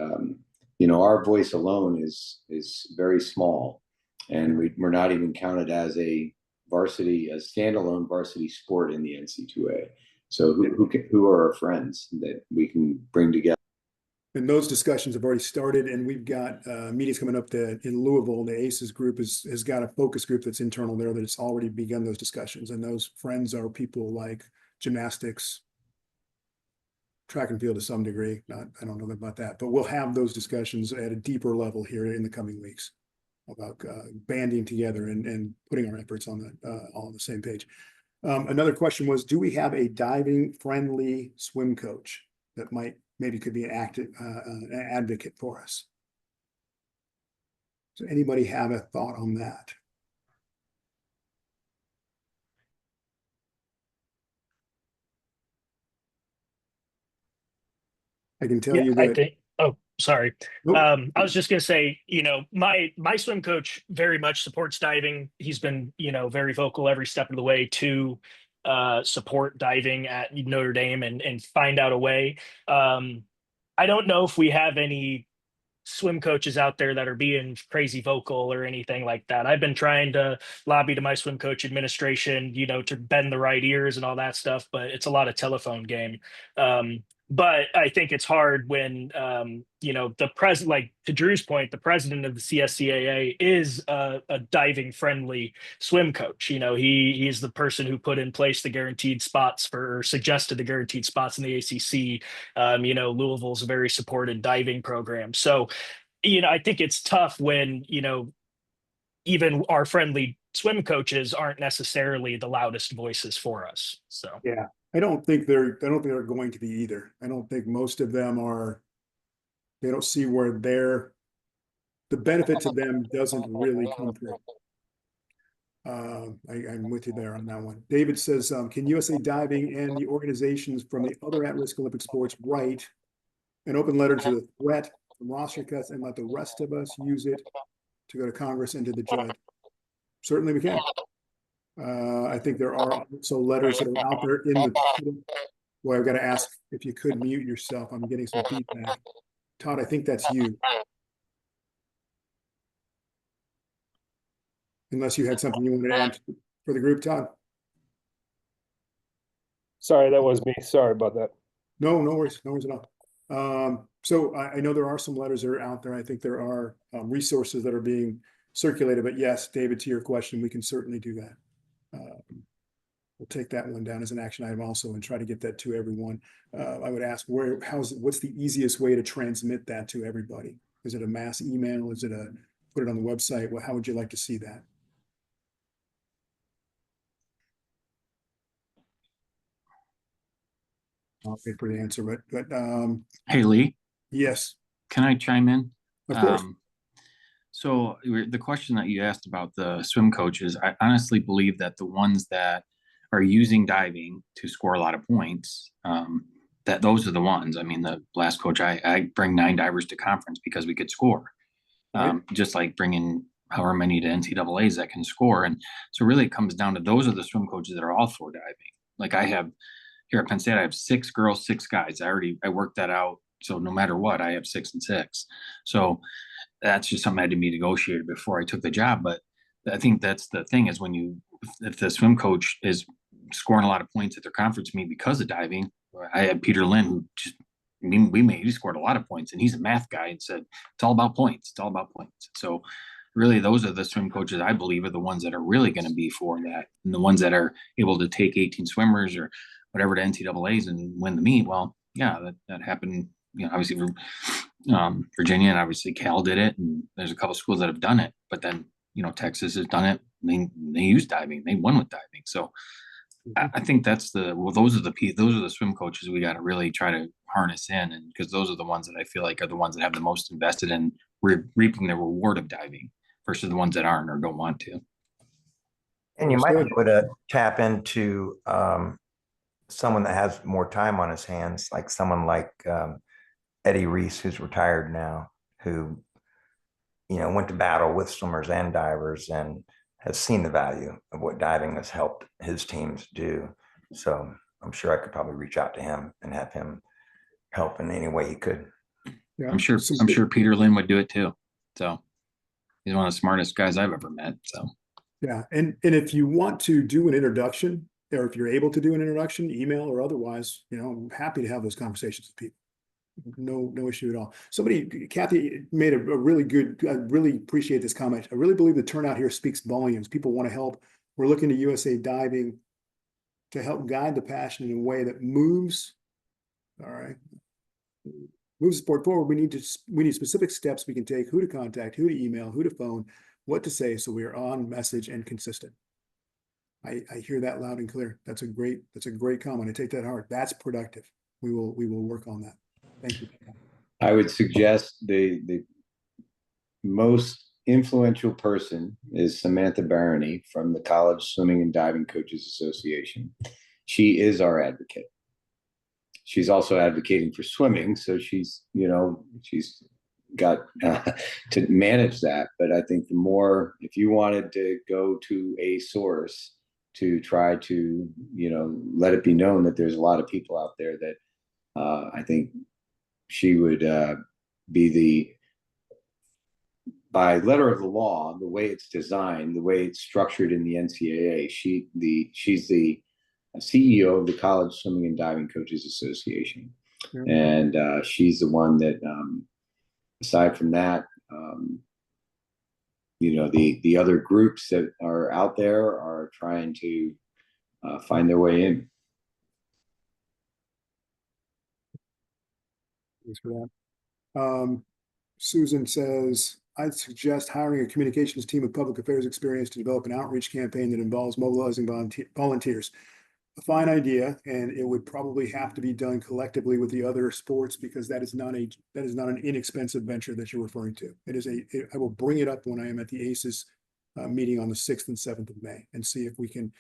our voice alone is very small, and we're not even counted as a standalone varsity sport in the NC2A. So who are our friends that we can bring together? And those discussions have already started, and we've got meetings coming up in Louisville. The ACES group has got a focus group that's internal there that's already begun those discussions. And those friends are people like gymnastics, track and field to some degree. I don't know about that, but we'll have those discussions at a deeper level here in the coming weeks about banding together and putting our efforts on all on the same page. Another question was, do we have a diving friendly swim coach that maybe could be an advocate for us? Does anybody have a thought on that? I can tell you that. Oh, sorry. Nope. I was just going to say, my swim coach very much supports diving. He's been, very vocal every step of the way to support diving at Notre Dame and find out a way. I don't know if we have any swim coaches out there that are being crazy vocal or anything like that. I've been trying to lobby to my swim coach administration, to bend the right ears and all that stuff, but it's a lot of telephone game. But I think it's hard when, the president, like to Drew's point, the president of the CSCAA is a diving friendly swim coach. He's the person who put in place the guaranteed spots suggested the guaranteed spots in the ACC. Louisville's a very supported diving program. So, I think it's tough when, even our friendly swim coaches aren't necessarily the loudest voices for us. So, yeah. I don't think they're going to be either. I don't think most of them are. They don't see where the benefit to them doesn't really come through. I'm with you there on that one. David says, can USA Diving and the organizations from the other at-risk Olympic sports write an open letter to the threat from roster cuts and let the rest of us use it to go to Congress and to the judge? Certainly we can. I think there are also letters that are out there in the. Boy, I've got to ask if you could mute yourself. I'm getting some feedback. Todd, I think that's you. Unless you had something you wanted to add for the group, Todd. Sorry, that was me. Sorry about that. No worries. No worries at all. So I know there are some letters that are out there. I think there are resources that are being circulated. But yes, David, to your question, we can certainly do that. We'll take that one down as an action item also and try to get that to everyone. I would ask what's the easiest way to transmit that to everybody? Is it a mass email? Is it put it on the website? Well, how would you like to see that? I'll wait for the answer, but hey, Lee. Yes. Can I chime in? Of course. So the question that you asked about the swim coaches, I honestly believe that the ones that are using diving to score a lot of points, that those are the ones. I mean, the last coach, I bring 9 divers to conference because we could score, just like bringing however many to NCAAs that can score. And so really it comes down to those are the swim coaches that are all for diving. Like I have here at Penn State, I have 6 girls, 6 guys. I worked that out. So no matter what, I have 6 and 6. So that's just something I had to be negotiated before I took the job. But I think that's the thing is if the swim coach is scoring a lot of points at their conference meet because of diving. I had Peter Lynn who he scored a lot of points and he's a math guy and said, it's all about points. It's all about points. So really those are the swim coaches I believe are the ones that are really going to be for that. And the ones that are able to take 18 swimmers or whatever to NCAAs and win the meet. Well, yeah, that happened, obviously for Virginia, and obviously Cal did it, and there's a couple schools that have done it. But then Texas has done it. They use diving. They won with diving. So I think those are the swim coaches we got to really try to harness in, and because those are the ones that I feel like are the ones that have the most invested in reaping the reward of diving versus the ones that aren't or don't want to. And you might be able to tap into someone that has more time on his hands, like someone like Eddie Reese, who's retired now, who went to battle with swimmers and divers and has seen the value of what diving has helped his teams do. So I'm sure I could probably reach out to him and have him help in any way he could. Yeah, I'm sure Peter Lynn would do it too. So he's one of the smartest guys I've ever met. So yeah, and if you want to do an introduction, or if you're able to do an introduction, email or otherwise, I'm happy to have those conversations with people. No issue at all. Kathy made a really good, I really appreciate this comment. I really believe the turnout here speaks volumes. People want to help. We're looking to USA Diving to help guide the passion in a way that moves the sport forward. We need specific steps we can take, who to contact, who to email, who to phone, what to say, so we are on message and consistent. I hear that loud and clear. That's a great comment. I take that hard. That's productive. We will work on that. Thank you. I would suggest the most influential person is Samantha Barony from the College Swimming and Diving Coaches Association. She is our advocate. She's also advocating for swimming, so she's got to manage that. But I think if you wanted to go to a source to try to let it be known that there's a lot of people out there that I think she would be by letter of the law, the way it's designed, the way it's structured in the NCAA, she's the CEO of the College Swimming and Diving Coaches Association. Yeah. And she's the one that, aside from that, the other groups that are out there are trying to find their way in. Thanks for that. Susan says, I'd suggest hiring a communications team with public affairs experience to develop an outreach campaign that involves mobilizing volunteers. A fine idea, and it would probably have to be done collectively with the other sports, because that is not an inexpensive venture that you're referring to. I will bring it up when I am at the ACES meeting on the 6th and 7th of May and see if we can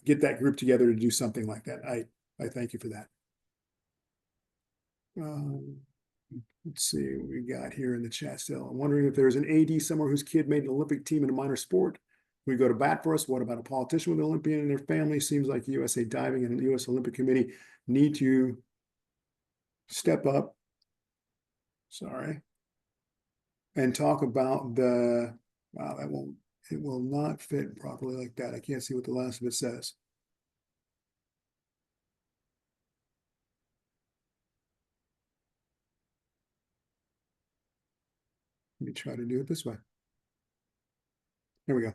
get that group together to do something like that. I thank you for that. Let's see what we got here in the chat still. I'm wondering if there's an AD somewhere whose kid made an Olympic team in a minor sport. We go to bat for us. What about a politician with an Olympian in their family? Seems like USA Diving and the U.S. Olympic Committee need to step up. And talk about it will not fit properly like that. I can't see what the last of it says. Let me try to do it this way. Here we go.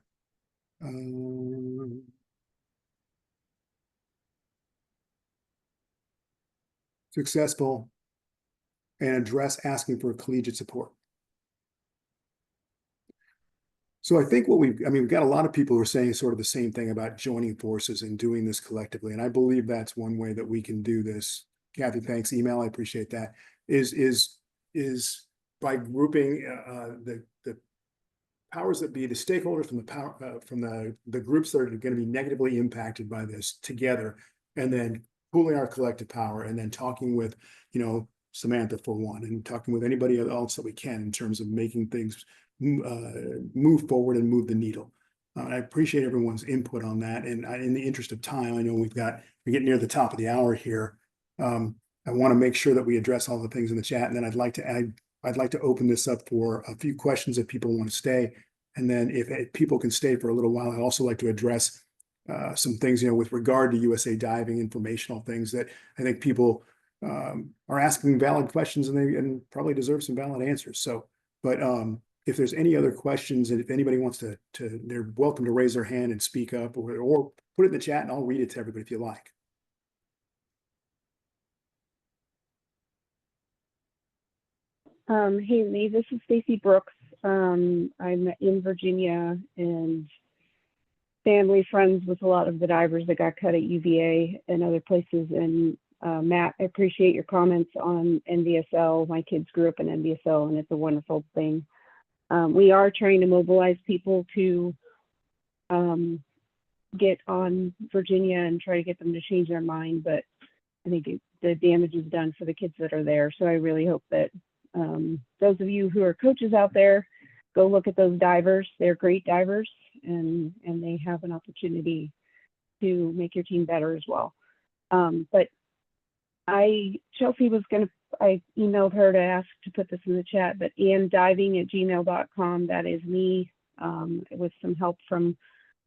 Successful and address asking for collegiate support. So I think we've got a lot of people who are saying sort of the same thing about joining forces and doing this collectively. And I believe that's one way that we can do this. Kathy, thanks. Email, I appreciate that. Is by grouping the powers that be, the stakeholders from the power, from the groups that are going to be negatively impacted by this together, and then pooling our collective power, and then talking with, Samantha for one, and talking with anybody else that we can in terms of making things move forward and move the needle. I appreciate everyone's input on that. And in the interest of time, I know we're getting near the top of the hour here. I want to make sure that we address all the things in the chat, and then I'd like to open this up for a few questions if people want to stay. And then if people can stay for a little while, I'd also like to address some things, with regard to USA Diving, informational things that I think people are asking valid questions, and probably deserve some valid answers. So, but if there's any other questions, and if anybody wants to, they're welcome to raise their hand and speak up, or put it in the chat, and I'll read it to everybody if you like. Hey Lee, this is Stacy Brooks. I'm in Virginia and family friends with a lot of the divers that got cut at UVA and other places. And Matt, I appreciate your comments on NVSL. My kids grew up in NVSL, and it's a wonderful thing. We are trying to mobilize people to get on Virginia and try to get them to change their mind, but I think the damage is done for the kids that are there. So I really hope that those of you who are coaches out there, go look at those divers. They're great divers, and they have an opportunity to make your team better as well. But Chelsea was I emailed her to ask to put this in the chat, but andiving@gmail.com, that is me, with some help from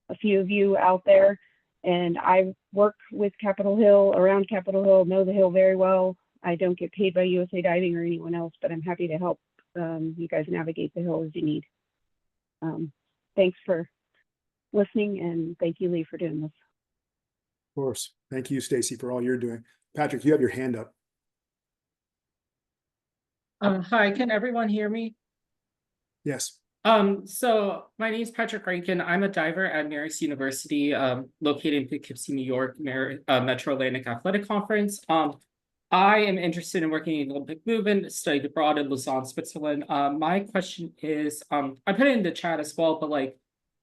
a few of you out there. And I work with Capitol Hill, around Capitol Hill, know the Hill very well. I don't get paid by USA Diving or anyone else, but I'm happy to help you guys navigate the Hill as you need. Thanks for listening, and thank you, Lee, for doing this. Of course. Thank you, Stacy, for all you're doing. Patrick, you have your hand up. Hi, can everyone hear me? Yes. So my name is Patrick Rankin. I'm a diver at Marist University, located in Poughkeepsie, New York, Metro Atlantic Athletic Conference. I am interested in working in the Olympic movement, studied abroad in Lausanne, Switzerland. My question is, I put it in the chat as well, but like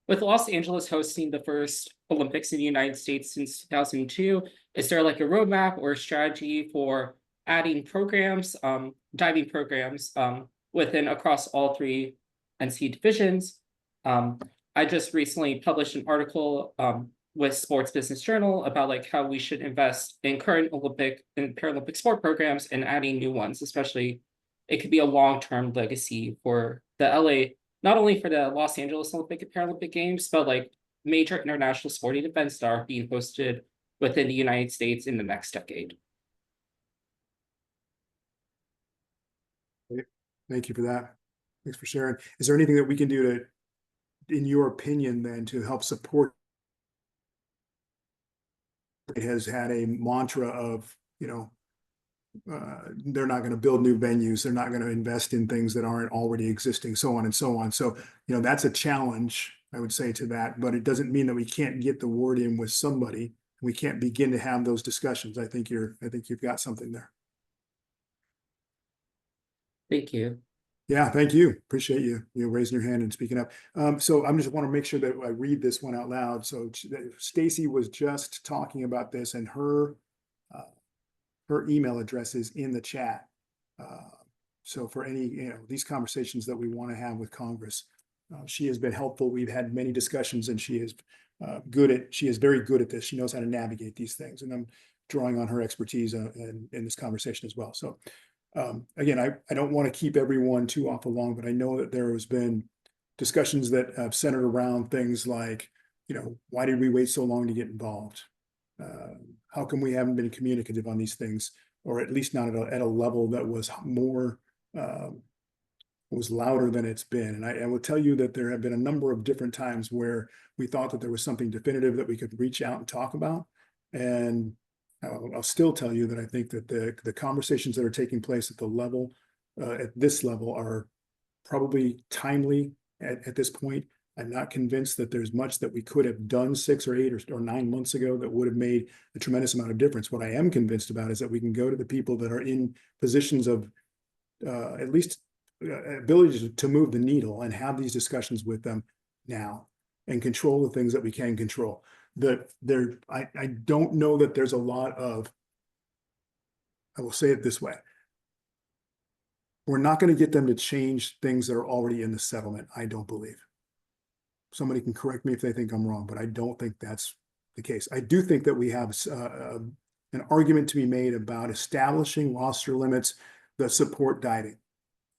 with Los Angeles hosting the first Olympics in the United States since 2002, is there like a roadmap or a strategy for adding programs, diving programs across all three NCAA divisions? I just recently published an article with Sports Business Journal about like how we should invest in current Olympic and Paralympic sport programs and adding new ones, especially it could be a long-term legacy for the LA, not only for the Los Angeles Olympic and Paralympic Games, but like major international sporting events that are being hosted within the United States in the next decade. Thank you for that. Thanks for sharing. Is there anything that we can do to, in your opinion, then, to help support? It has had a mantra of, they're not going to build new venues. They're not going to invest in things that aren't already existing, so on and so on. So, that's a challenge, I would say, to that, but it doesn't mean that we can't get the word in with somebody. We can't begin to have those discussions. I think you've got something there. Thank you. Yeah, thank you. Appreciate you raising your hand and speaking up. So I just want to make sure that I read this one out loud. So Stacy was just talking about this, and her email address is in the chat. So for any these conversations that we want to have with Congress, she has been helpful. We've had many discussions, and she is very good at this. She knows how to navigate these things, and I'm drawing on her expertise in this conversation as well. So. Again, I don't want to keep everyone too awful long, but I know that there has been discussions that have centered around things like, why did we wait so long to get involved? How come we haven't been communicative on these things, or at least not at a level that was more, was louder than it's been? And I will tell you that there have been a number of different times where we thought that there was something definitive that we could reach out and talk about. And I'll still tell you that I think that the conversations that are taking place at this level are probably timely at this point. I'm not convinced that there's much that we could have done 6 or 8 or 9 months ago that would have made a tremendous amount of difference. What I am convinced about is that we can go to the people that are in positions of at least ability to move the needle and have these discussions with them now and control the things that we can control. I don't know that there's a lot of, I will say it this way. We're not going to get them to change things that are already in the settlement, I don't believe. Somebody can correct me if they think I'm wrong, but I don't think that's the case. I do think that we have an argument to be made about establishing roster limits that support diving,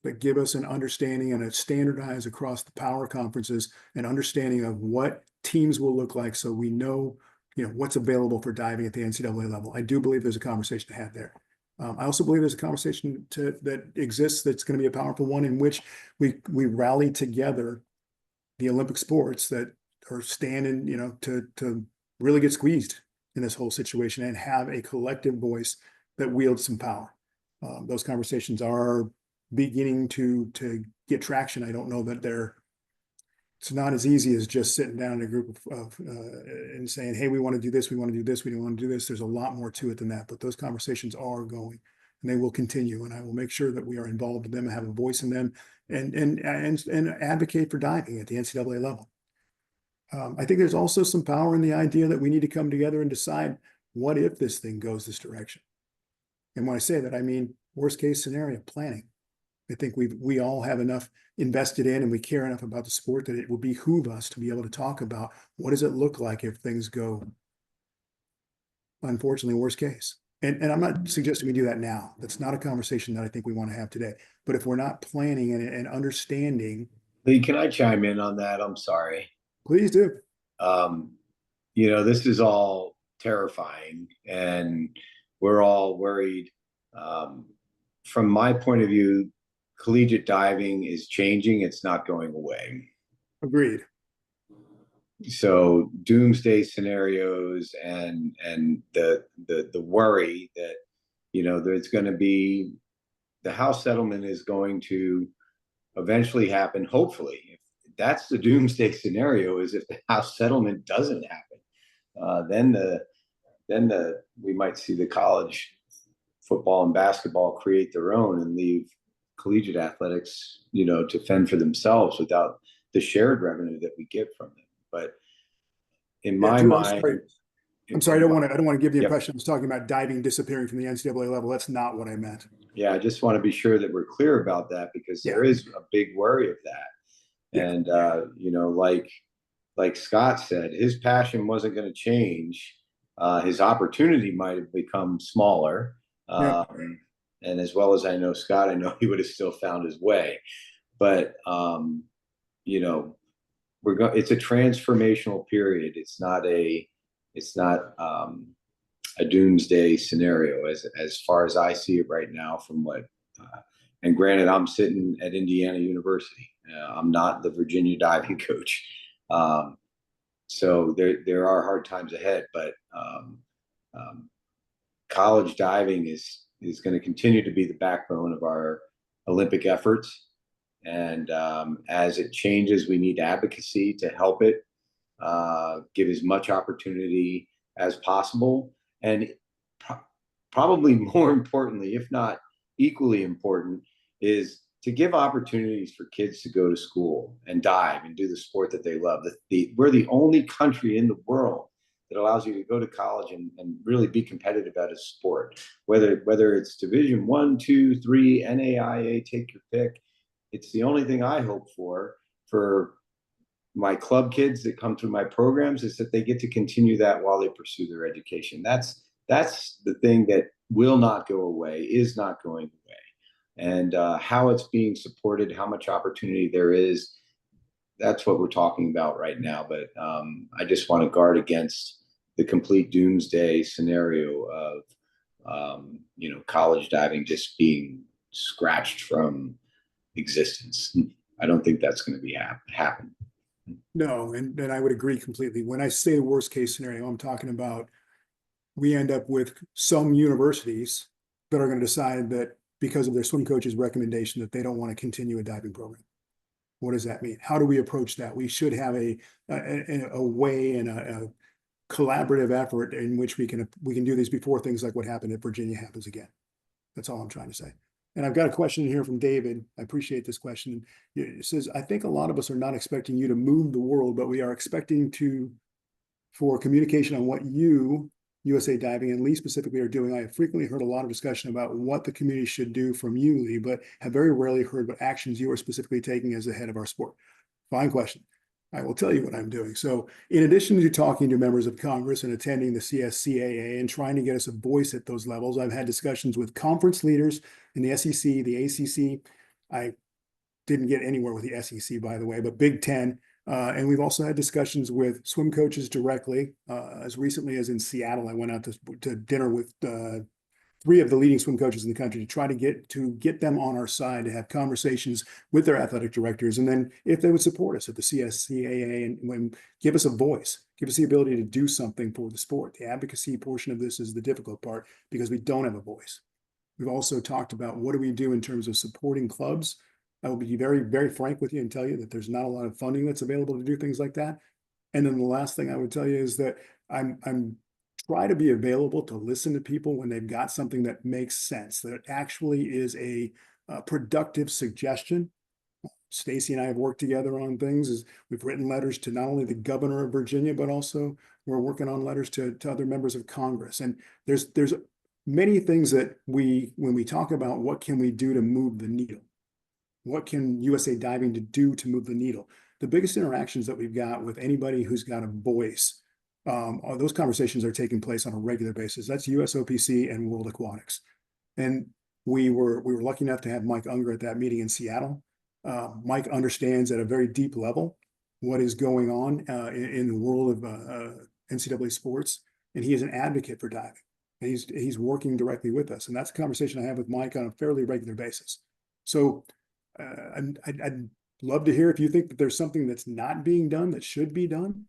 that give us an understanding and a standardize across the power conferences, an understanding of what teams will look like, so we know, what's available for diving at the NCAA level. I do believe there's a conversation to have there. I also believe there's a conversation that exists that's going to be a powerful one, in which we rally together the Olympic sports that are standing, to really get squeezed in this whole situation and have a collective voice that wields some power. Those conversations are beginning to get traction. I don't know that it's not as easy as just sitting down in a group and saying, hey, we want to do this, we want to do this, we don't want to do this. There's a lot more to it than that, but those conversations are going and they will continue. And I will make sure that we are involved in them and have a voice in them and advocate for diving at the NCAA level. I think there's also some power in the idea that we need to come together and decide, what if this thing goes this direction? And when I say that, I mean worst case scenario planning. I think we all have enough invested in, and we care enough about the sport that it will behoove us to be able to talk about, what does it look like if things go, unfortunately, worst case. And I'm not suggesting we do that now. That's not a conversation that I think we want to have today. But if we're not planning and understanding. Lee, can I chime in on that? I'm sorry. Please do. This is all terrifying, and we're all worried. From my point of view, collegiate diving is changing. It's not going away. Agreed. So doomsday scenarios and the worry that, there's going to be, the House settlement is going to eventually happen. Hopefully, if that's the doomsday scenario, is if the House settlement doesn't happen, then we might see the college football and basketball create their own and leave collegiate athletics, to fend for themselves without the shared revenue that we get from them. But in my mind, I'm sorry, I don't want to give the impression I was talking about diving disappearing from the NCAA level. That's not what I meant. Yeah, I just want to be sure that we're clear about that, because there is a big worry of that. Yeah. And like Scott said, his passion wasn't going to change. His opportunity might have become smaller. And as well as I know Scott, I know he would have still found his way. But it's a transformational period. It's not a doomsday scenario as far as I see it right now. From what, and granted, I'm sitting at Indiana University. I'm not the Virginia diving coach. So there are hard times ahead, but college diving is going to continue to be the backbone of our Olympic efforts. And as it changes, we need advocacy to help it give as much opportunity as possible. And probably more importantly, if not equally important, is to give opportunities for kids to go to school and dive and do the sport that they love. We're the only country in the world that allows you to go to college and really be competitive at a sport, whether it's Division 1, 2, 3, NAIA, take your pick. It's the only thing I hope for my club kids that come through my programs, is that they get to continue that while they pursue their education. That's the thing that will not go away, is not going away. And how it's being supported, how much opportunity there is, that's what we're talking about right now. But I just want to guard against the complete doomsday scenario of college diving just being scratched from existence. I don't think that's going to be happen. No, and I would agree completely. When I say worst case scenario, I'm talking about we end up with some universities that are going to decide that because of their swim coach's recommendation that they don't want to continue a diving program. What does that mean? How do we approach that? We should have a way and a collaborative effort in which we can do these before things like what happened at Virginia happens again. That's all I'm trying to say. And I've got a question here from David. I appreciate this question. It says, I think a lot of us are not expecting you to move the world, but we are expecting for communication on what you, USA Diving, and Lee specifically are doing. I have frequently heard a lot of discussion about what the community should do from you, Lee, but have very rarely heard what actions you are specifically taking as the head of our sport. Fine question. I will tell you what I'm doing. So in addition to talking to members of Congress and attending the CSCAA and trying to get us a voice at those levels, I've had discussions with conference leaders in the SEC, the ACC. I didn't get anywhere with the SEC, by the way, but Big Ten. And we've also had discussions with swim coaches directly. As recently as in Seattle, I went out to dinner with 3 of the leading swim coaches in the country to try to get them on our side, to have conversations with their athletic directors. And then if they would support us at the CSCAA and give us a voice, give us the ability to do something for the sport. The advocacy portion of this is the difficult part because we don't have a voice. We've also talked about what do we do in terms of supporting clubs. I will be very, very frank with you and tell you that there's not a lot of funding that's available to do things like that. And then the last thing I would tell you is that I'm try to be available to listen to people when they've got something that makes sense, that actually is a productive suggestion. Stacy and I have worked together on things. We've written letters to not only the governor of Virginia, but also we're working on letters to other members of Congress. And there's many things that when we talk about what can we do to move the needle, what can USA Diving do to move the needle? The biggest interactions that we've got with anybody who's got a voice, those conversations are taking place on a regular basis. That's USOPC and World Aquatics. And we were lucky enough to have Mike Unger at that meeting in Seattle. Mike understands at a very deep level what is going on in the world of NCAA sports, and he is an advocate for diving. And he's working directly with us, and that's a conversation I have with Mike on a fairly regular basis. So I'd love to hear if you think that there's something that's not being done that should be done.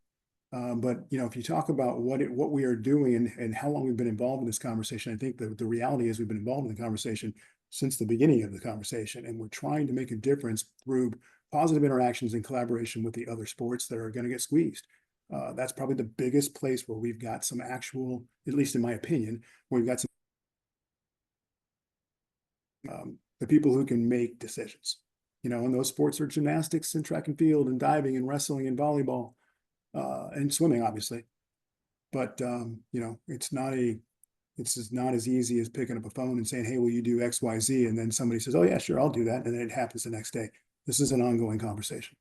But if you talk about what we are doing and how long we've been involved in this conversation, I think the reality is we've been involved in the conversation since the beginning of the conversation, and we're trying to make a difference through positive interactions and collaboration with the other sports that are going to get squeezed. That's probably the biggest place where we've got some actual, at least in my opinion, where we've got some the people who can make decisions. And those sports are gymnastics and track and field and diving and wrestling and volleyball. And swimming, obviously, but it's just not as easy as picking up a phone and saying, "Hey, will you do X, Y, Z?" And then somebody says, "Oh yeah, sure, I'll do that," and then it happens the next day. This is an ongoing conversation.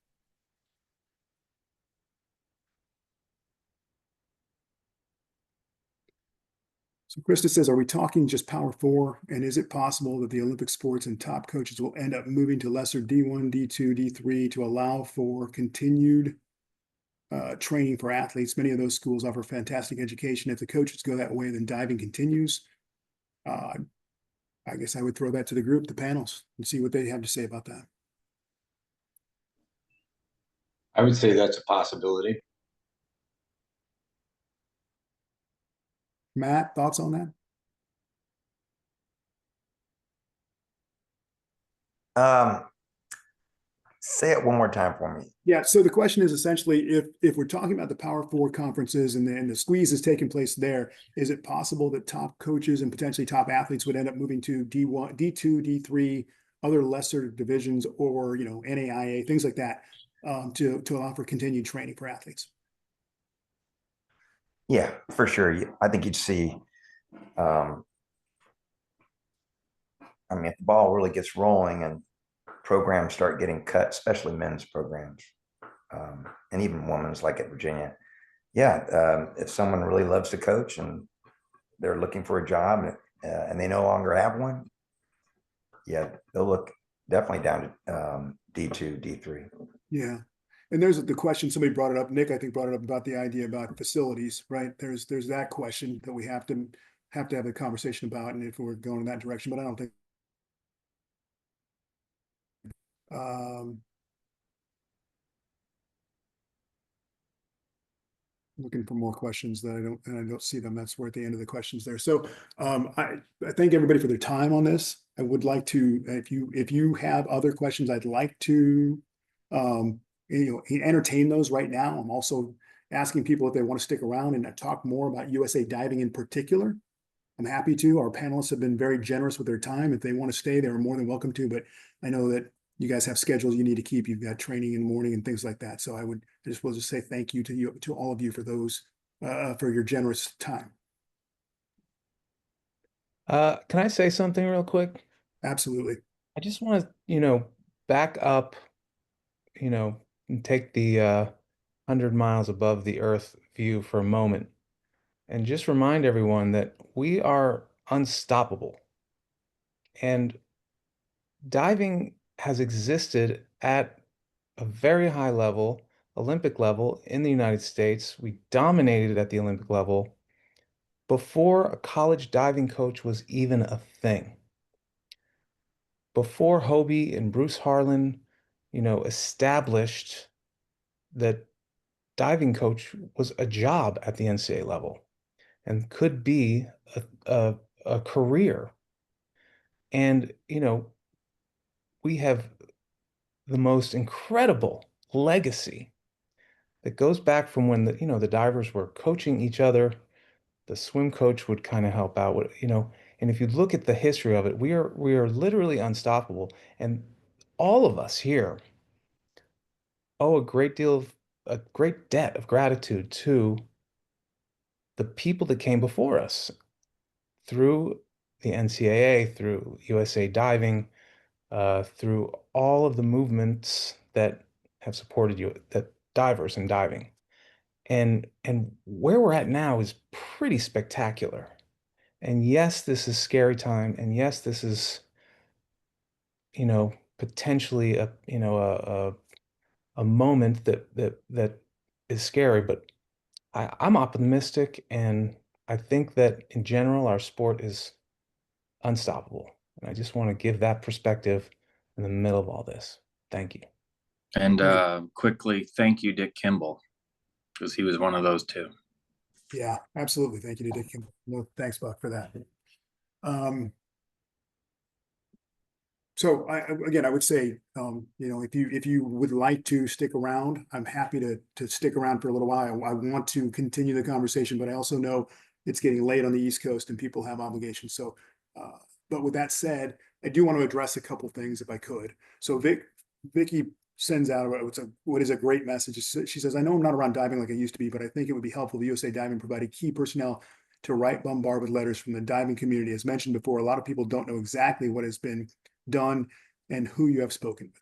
So Krista says, "Are we talking just Power 4? And is it possible that the Olympic sports and top coaches will end up moving to lesser D1, D2, D3 to allow for continued training for athletes? Many of those schools offer fantastic education. If the coaches go that way, then diving continues." I guess I would throw that to the group, the panels, and see what they have to say about that. I would say that's a possibility. Matt, thoughts on that? Say it one more time for me. Yeah, so the question is essentially, if we're talking about the Power 4 conferences and then the squeeze is taking place there, is it possible that top coaches and potentially top athletes would end up moving to D1, D2, D3, other lesser divisions, or NAIA, things like that, to allow for continued training for athletes? Yeah, for sure. I think you'd see. If the ball really gets rolling and programs start getting cut, especially men's programs, and even women's, like at Virginia. Yeah, if someone really loves to coach and they're looking for a job and they no longer have one, yeah, they'll look definitely down to D2, D3. Yeah. And there's the question, somebody brought it up, Nick, I think brought it up about the idea about facilities, right? There's that question that we have to have a conversation about, and if we're going in that direction, but I don't think looking for more questions that I don't see them. That's we're at the end of the questions there. So I thank everybody for their time on this. I would like to, if you have other questions, I'd like to entertain those right now. I'm also asking people if they want to stick around and talk more about USA Diving in particular. I'm happy to. Our panelists have been very generous with their time. If they want to stay, they're more than welcome to, but I know that you guys have schedules you need to keep. You've got training in the morning and things like that. So I just want to say thank you to all of you for those, for your generous time. Can I say something real quick? Absolutely. I just want to, back up, and take the 100 miles above the earth view for a moment and just remind everyone that we are unstoppable. And diving has existed at a very high level, Olympic level in the United States. We dominated at the Olympic level before a college diving coach was even a thing. Before Hobie and Bruce Harlan, established that diving coach was a job at the NCAA level and could be a career. And, we have the most incredible legacy that goes back from when the divers were coaching each other. The swim coach would kind of help out with, and if you look at the history of it, we are literally unstoppable. And all of us here owe a great debt of gratitude to the people that came before us through the NCAA, through USA Diving, through all of the movements that have supported that divers and diving. And where we're at now is pretty spectacular. And yes, this is scary time. And yes, this is, potentially a moment that is scary, but I'm optimistic, and I think that in general our sport is unstoppable. And I just want to give that perspective in the middle of all this. Thank you. And quickly, thank you, Dick Kimball, because he was one of those two. Yeah, absolutely. Thank you to Dick Kimball. No, thanks, Buck, for that. So again, I would say, if you would like to stick around, I'm happy to stick around for a little while. I want to continue the conversation, but I also know it's getting late on the East Coast and people have obligations. So, but with that said, I do want to address a couple things if I could. So Vicky sends out what is a great message. She says, I know I'm not around diving like I used to be, but I think it would be helpful if USA Diving provided key personnel to bombard with letters from the diving community. As mentioned before, a lot of people don't know exactly what has been done and who you have spoken with.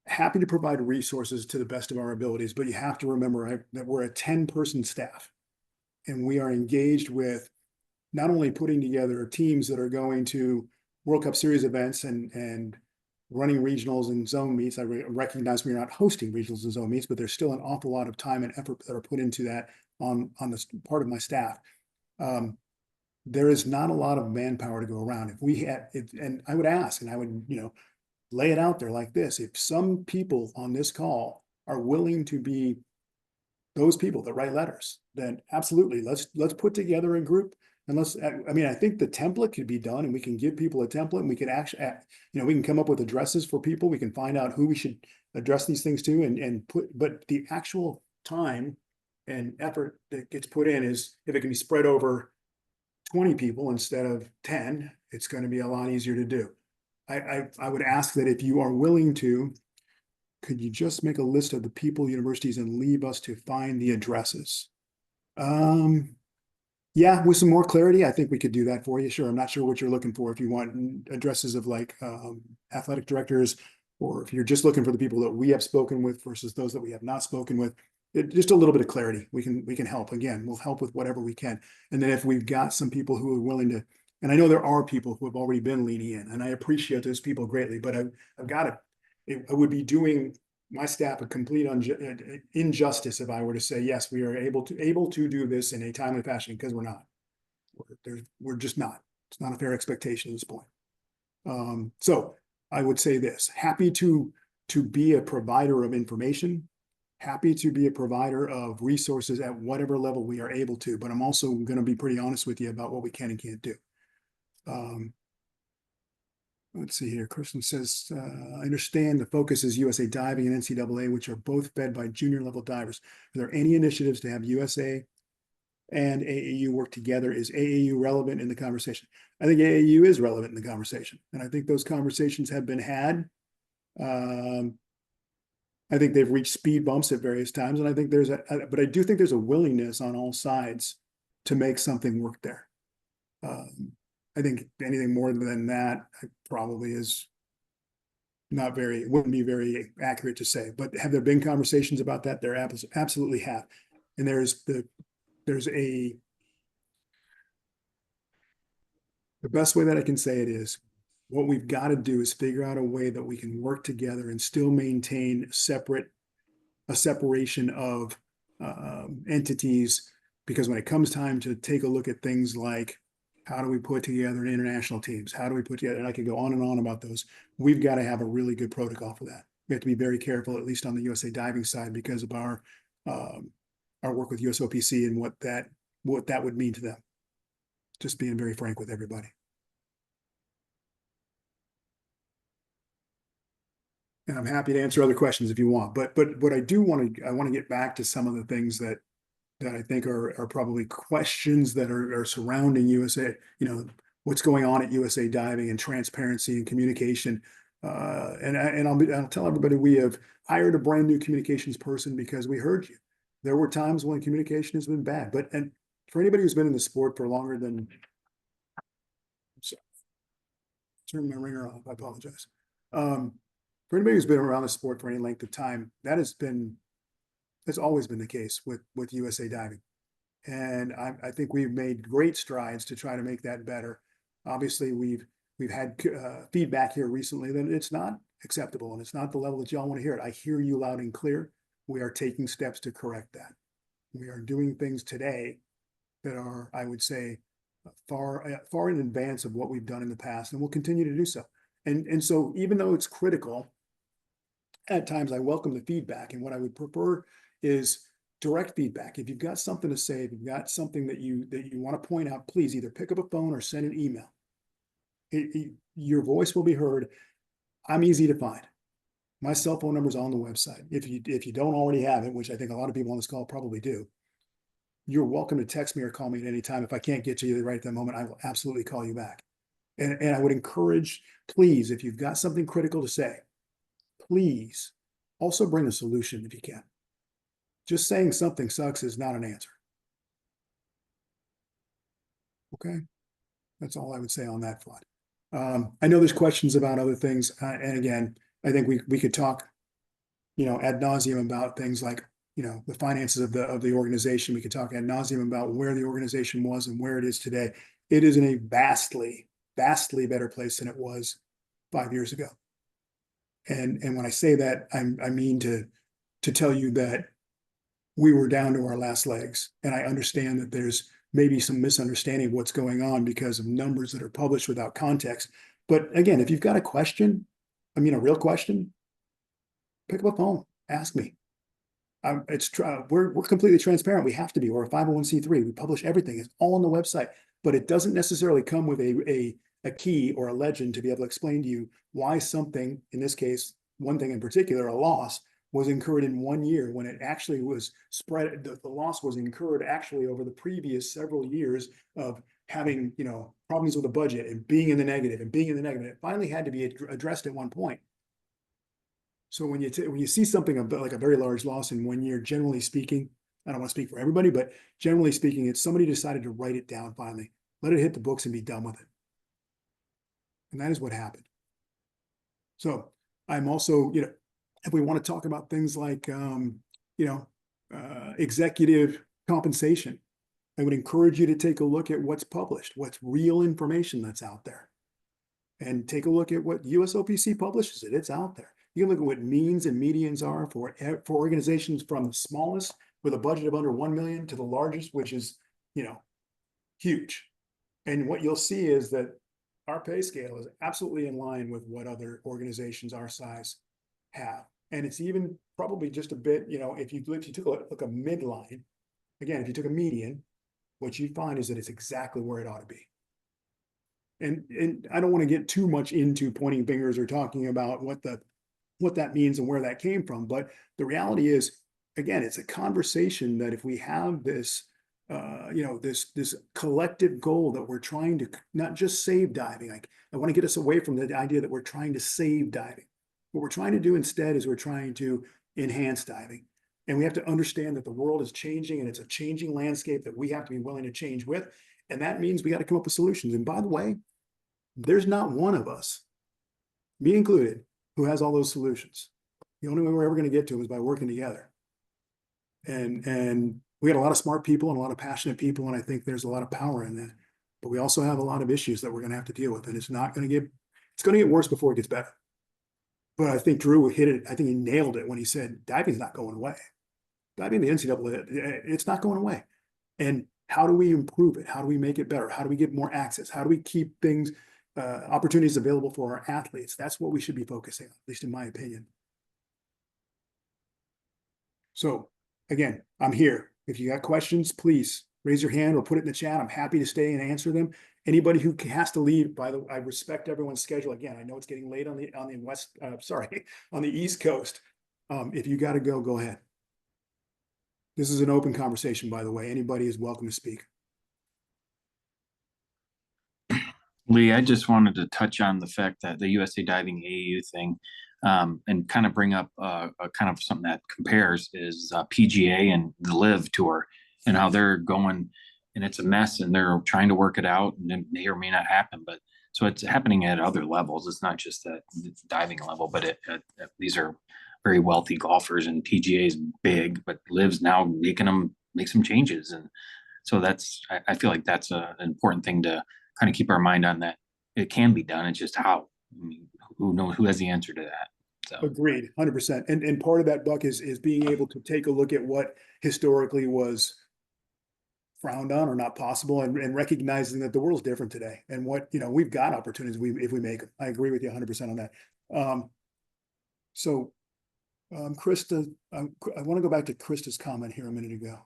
Happy to provide resources to the best of our abilities, but you have to remember that we're a 10-person staff and we are engaged with not only putting together teams that are going to World Cup Series events and running regionals and zone meets. I recognize we're not hosting regionals and zone meets, but there's still an awful lot of time and effort that are put into that on this part of my staff. There is not a lot of manpower to go around. If we had, and I would ask, and I would, lay it out there like this: if some people on this call are willing to be those people that write letters, then absolutely, let's put together a group. And I think the template could be done, and we can give people a template, and we can actually, we can come up with addresses for people. We can find out who we should address these things to, and but the actual time and effort that gets put in is, if it can be spread over 20 people instead of 10, it's going to be a lot easier to do. I would ask that if you are willing to, could you just make a list of the people, universities, and leave us to find the addresses? Yeah, with some more clarity, I think we could do that for you. Sure. I'm not sure what you're looking for. If you want addresses of athletic directors, or if you're just looking for the people that we have spoken with versus those that we have not spoken with, just a little bit of clarity. We can help. Again, we'll help with whatever we can. And then if we've got some people who are willing to, and I know there are people who have already been leaning in, and I appreciate those people greatly, but I've got to, I would be doing my staff a complete injustice if I were to say, yes, we are able to do this in a timely fashion, because we're not. We're just not. It's not a fair expectation at this point. So I would say this: happy to be a provider of information, happy to be a provider of resources at whatever level we are able to, but I'm also going to be pretty honest with you about what we can and can't do. Let's see here. Kristen says, I understand the focus is USA Diving and NCAA, which are both fed by junior level divers. Are there any initiatives to have USA and AAU work together? Is AAU relevant in the conversation? I think AAU is relevant in the conversation, and I think those conversations have been had. I think they've reached speed bumps at various times, and I think but I do think there's a willingness on all sides to make something work there. I think anything more than that probably is wouldn't be very accurate to say. But have there been conversations about that? There absolutely have. And the best way that I can say it is, what we've got to do is figure out a way that we can work together and still maintain a separation of entities. Because when it comes time to take a look at things like, how do we put together international teams? How do we put together, and I could go on and on about those. We've got to have a really good protocol for that. We have to be very careful, at least on the USA Diving side, because of our work with USOPC and what that would mean to them. Just being very frank with everybody. And I'm happy to answer other questions if you want. But what I do want to get back to some of the things that I think are probably questions that are surrounding USA, what's going on at USA Diving and transparency and communication. And I'll tell everybody, we have hired a brand new communications person because we heard you. There were times when communication has been bad, and for anybody who's been in the sport for longer than, turn my ringer off, I apologize. For anybody who's been around the sport for any length of time, that's always been the case with USA Diving. And I think we've made great strides to try to make that better. Obviously, we've had feedback here recently that it's not acceptable and it's not the level that y'all want to hear it. I hear you loud and clear. We are taking steps to correct that. We are doing things today that are, I would say, far in advance of what we've done in the past, and we'll continue to do so. And so even though it's critical, at times I welcome the feedback, and what I would prefer is direct feedback. If you've got something to say, if you've got something that you want to point out, please either pick up a phone or send an email. Your voice will be heard. I'm easy to find. My cell phone number is on the website. If you don't already have it, which I think a lot of people on this call probably do, you're welcome to text me or call me at any time. If I can't get to you right at that moment, I will absolutely call you back. And I would encourage, please, if you've got something critical to say, please also bring a solution if you can. Just saying something sucks is not an answer. Okay, that's all I would say on that front. I know there's questions about other things, and again, I think we could talk, ad nauseum about things like, the finances of the organization. We could talk ad nauseum about where the organization was and where it is today. It is in a vastly better place than it was 5 years ago. And when I say that, I mean to tell you that we were down to our last legs. And I understand that there's maybe some misunderstanding of what's going on because of numbers that are published without context. But again, if you've got a question, a real question, pick up a phone, ask me. We're completely transparent. We have to be. We're a 501c3. We publish everything. It's all on the website, but it doesn't necessarily come with a key or a legend to be able to explain to you why something, in this case, one thing in particular, a loss, was incurred in 1 year when it actually was spread. The loss was incurred actually over the previous several years of having, problems with the budget and being in the negative. It finally had to be addressed at one point. So when you see something like a very large loss in 1 year, generally speaking, I don't want to speak for everybody, but generally speaking, it's somebody decided to write it down finally, let it hit the books and be done with it. And that is what happened. So I'm also, if we want to talk about things like, executive compensation, I would encourage you to take a look at what's published, what's real information that's out there, and take a look at what USOPC publishes. It's out there. You can look at what means and medians are for organizations from the smallest with a budget of under 1 million to the largest, which is, huge. And what you'll see is that our pay scale is absolutely in line with what other organizations our size have. And it's even probably just a bit, if you took a midline, again, if you took a median, what you'd find is that it's exactly where it ought to be. And I don't want to get too much into pointing fingers or talking about what that means and where that came from. But the reality is, again, it's a conversation that if we have this this collective goal that we're trying to not just save diving. I want to get us away from the idea that we're trying to save diving. What we're trying to do instead is we're trying to enhance diving. And we have to understand that the world is changing and it's a changing landscape that we have to be willing to change with. And that means we got to come up with solutions. And by the way, there's not one of us, me included, who has all those solutions. The only way we're ever going to get to them is by working together. And we got a lot of smart people and a lot of passionate people, and I think there's a lot of power in that. But we also have a lot of issues that we're going to have to deal with, and it's going to get worse before it gets better. But I think Drew hit it. I think he nailed it when he said diving's not going away. Diving, the NCAA, it's not going away. And how do we improve it? How do we make it better? How do we get more access? How do we keep things, opportunities available for our athletes? That's what we should be focusing on, at least in my opinion. So again, I'm here. If you got questions, please raise your hand or put it in the chat. I'm happy to stay and answer them. Anybody who has to leave, by the way, I respect everyone's schedule. Again, I know it's getting late on the on the East Coast. If you got to go, go ahead. This is an open conversation, by the way. Anybody is welcome to speak. Lee, I just wanted to touch on the fact that the USA Diving AAU thing, and kind of bring up a kind of something that compares is PGA and the Live Tour and how they're going, and it's a mess and they're trying to work it out, and it may or may not happen. But so it's happening at other levels. It's not just at the diving level, but these are very wealthy golfers, and PGA is big, but Live's now making them make some changes. And so I feel like that's an important thing to kind of keep our mind on, that it can be done. It's just how. I mean, who has the answer to that? So. Agreed, 100%. And part of that, Buck, is being able to take a look at what historically was frowned on or not possible, and recognizing that the world's different today, and what, we've got opportunities if we make them. I agree with you 100% on that. Krista, I want to go back to Krista's comment here a minute ago.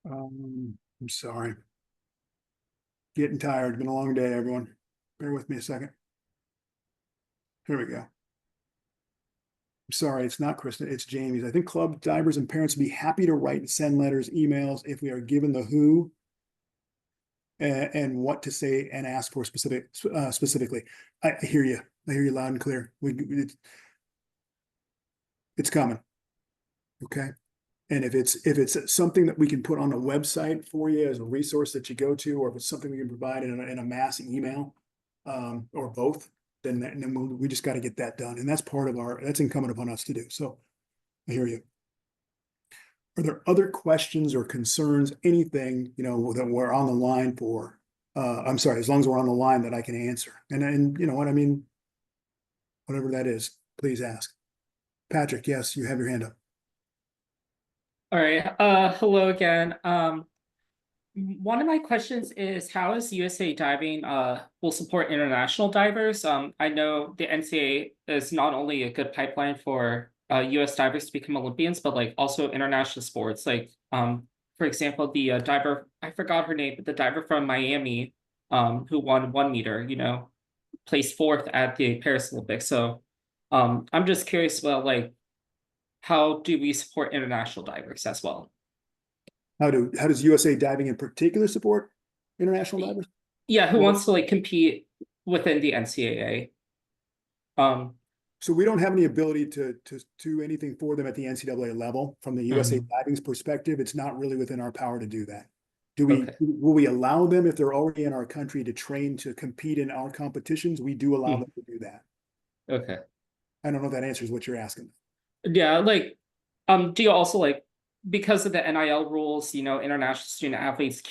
I'm sorry. Getting tired. It's been a long day, everyone. Bear with me a second. Here we go. I'm sorry, it's not Krista, it's Jamie's. I think club divers and parents would be happy to write and send letters, emails, if we are given the who and what to say and ask for specifically. I hear you. I hear you loud and clear. It's coming. Okay. And if it's something that we can put on a website for you as a resource that you go to, or if it's something we can provide in a mass email, or both, then we just got to get that done. And that's that's incumbent upon us to do. So I hear you. Are there other questions or concerns, anything, that we're on the line for? I'm sorry, as long as we're on the line that I can answer. And you know what I mean? Whatever that is, please ask. Patrick, yes, you have your hand up. All right. Hello again. One of my questions is, how is USA Diving will support international divers? I know the NCAA is not only a good pipeline for US divers to become Olympians, but like also international sports. Like for example, the diver, I forgot her name, but the diver from Miami who won 1 meter, placed 4th at the Paris Olympics. So I'm just curious about like, how do we support international divers as well? How does USA Diving in particular support international divers? Yeah, who wants to like compete within the NCAA? So we don't have any ability to do anything for them at the NCAA level. From the USA Diving's perspective, it's not really within our power to do that. Will we allow them, if they're already in our country, to train to compete in our competitions? We do allow them to do that. Okay. I don't know if that answers what you're asking. Yeah, like, do you also like, because of the NIL rules, international student athletes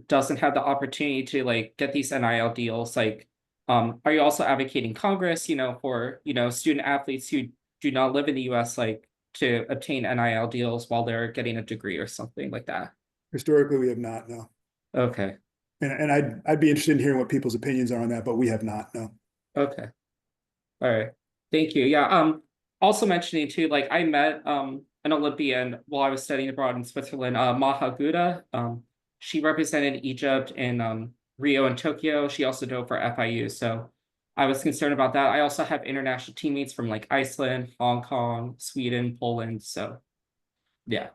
doesn't have the opportunity to like get these NIL deals? Like, are you also advocating Congress, for, student athletes who do not live in the US, like to obtain NIL deals while they're getting a degree or something like that? Historically, we have not, no. Okay. And I'd be interested in hearing what people's opinions are on that, but we have not, no. Okay. All right. Thank you. Yeah. Also mentioning too, like I met an Olympian while I was studying abroad in Switzerland, Maha Gouda. She represented Egypt in Rio and Tokyo. She also dove for FIU. So I was concerned about that. I also have international teammates from like Iceland, Hong Kong, Sweden, Poland. So yeah.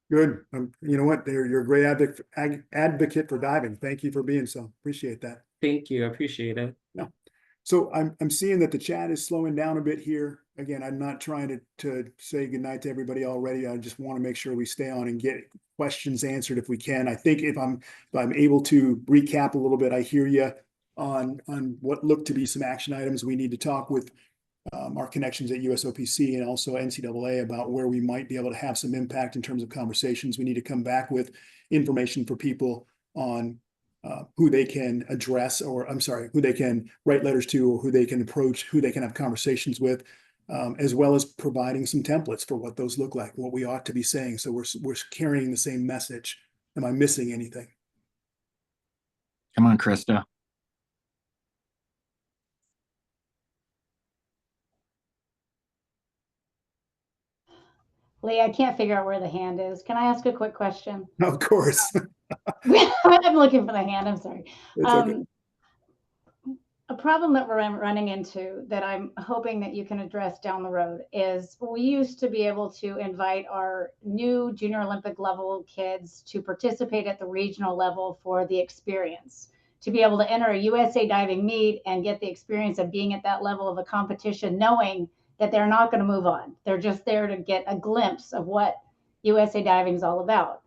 Good. You know what? You're a great advocate for diving. Thank you for being so. Appreciate that. Thank you. I appreciate it. Yeah. So I'm seeing that the chat is slowing down a bit here. Again, I'm not trying to say goodnight to everybody already. I just want to make sure we stay on and get questions answered if we can. I think if I'm able to recap a little bit, I hear you on what look to be some action items we need to talk with our connections at USOPC and also NCAA about where we might be able to have some impact in terms of conversations. We need to come back with information for people on who they can address, or I'm sorry, who they can write letters to, or who they can approach, who they can have conversations with, as well as providing some templates for what those look like, what we ought to be saying. So we're carrying the same message. Am I missing anything? Come on, Krista. Lee, I can't figure out where the hand is. Can I ask a quick question? Of course. I'm looking for the hand. I'm sorry. It's okay. A problem that we're running into that I'm hoping that you can address down the road is we used to be able to invite our new junior Olympic level kids to participate at the regional level for the experience, to be able to enter a USA diving meet and get the experience of being at that level of a competition, knowing that they're not going to move on. They're just there to get a glimpse of what USA diving is all about.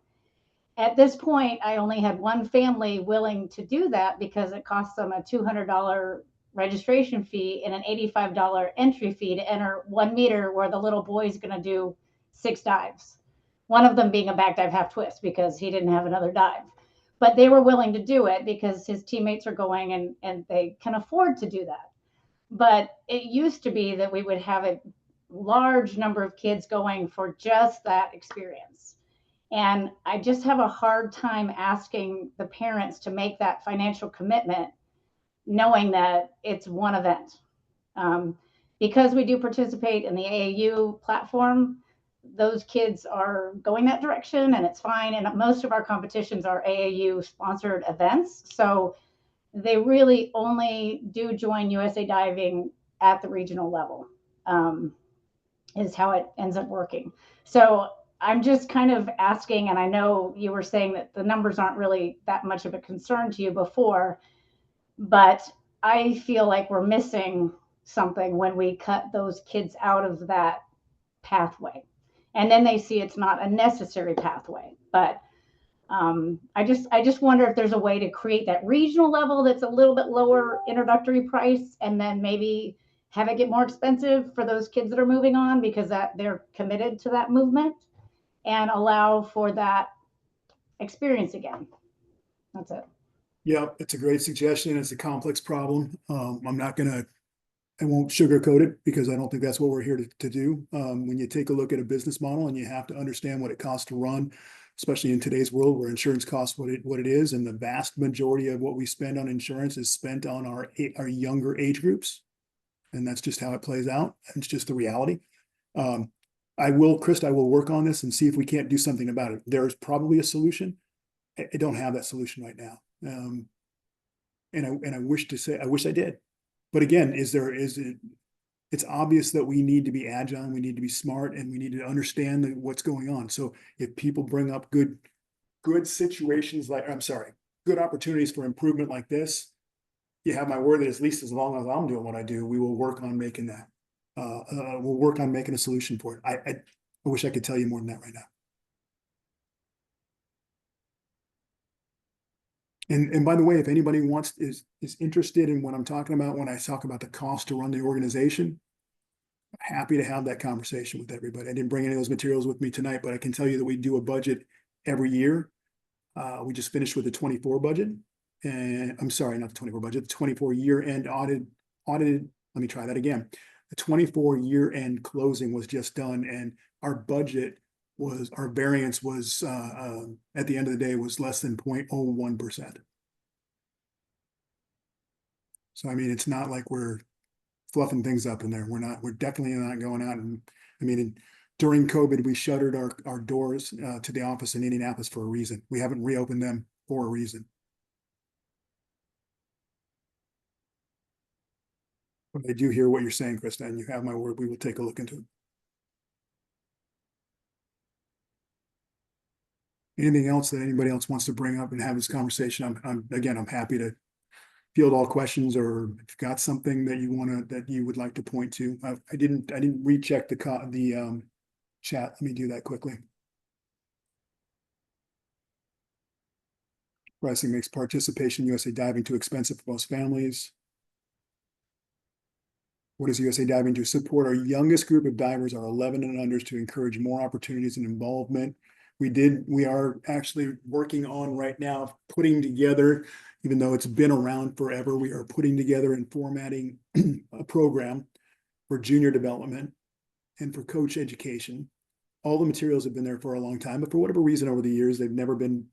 At this point, I only had one family willing to do that because it costs them a $200 registration fee and an $85 entry fee to enter 1 meter where the little boy's going to do 6 dives. One of them being a back dive half twist because he didn't have another dive. But they were willing to do it because his teammates are going and they can afford to do that. But it used to be that we would have a large number of kids going for just that experience. And I just have a hard time asking the parents to make that financial commitment, knowing that it's one event. Because we do participate in the AAU platform, those kids are going that direction and it's fine. And most of our competitions are AAU sponsored events. So they really only do join USA Diving at the regional level, is how it ends up working. So I'm just kind of asking, and I know you were saying that the numbers aren't really that much of a concern to you before, but I feel like we're missing something when we cut those kids out of that pathway. And then they see it's not a necessary pathway. But I just wonder if there's a way to create that regional level that's a little bit lower introductory price, and then maybe have it get more expensive for those kids that are moving on because that they're committed to that movement, and allow for that experience again. That's it. Yeah, it's a great suggestion. It's a complex problem. I won't sugarcoat it because I don't think that's what we're here to do. When you take a look at a business model and you have to understand what it costs to run, especially in today's world where insurance costs what it is, and the vast majority of what we spend on insurance is spent on our younger age groups. And that's just how it plays out. It's just the reality. Krista, I will work on this and see if we can't do something about it. There's probably a solution. I don't have that solution right now. And I wish I did. But again, it's obvious that we need to be agile, we need to be smart, and we need to understand what's going on. So if people bring up good situations good opportunities for improvement like this, you have my word that at least as long as I'm doing what I do, we will work on making that. We'll work on making a solution for it. I wish I could tell you more than that right now. And by the way, if anybody is interested in what I'm talking about when I talk about the cost to run the organization, I'm happy to have that conversation with everybody. I didn't bring any of those materials with me tonight, but I can tell you that we do a budget every year. We just finished with the 24 budget, and I'm sorry, not the 24 budget, the 24 year-end audited. Let me try that again. The 24 year-end closing was just done, and our variance was at the end of the day was less than 0.01%. So I mean, it's not like we're fluffing things up in there. We're definitely not going out. And I mean, during COVID, we shuttered our doors to the office in Indianapolis for a reason. We haven't reopened them for a reason. But I do hear what you're saying, Krista, and you have my word. We will take a look into it. Anything else that anybody else wants to bring up and have this conversation? I'm happy to field all questions, or if you've got something that you would like to point to. I didn't recheck the chat. Let me do that quickly. Pricing makes participation in USA Diving too expensive for most families. What does USA Diving do? Support our youngest group of divers, our 11 and unders, to encourage more opportunities and involvement. We are actually working on right now putting together, even though it's been around forever, we are putting together and formatting a program for junior development and for coach education. All the materials have been there for a long time, but for whatever reason over the years, they've never been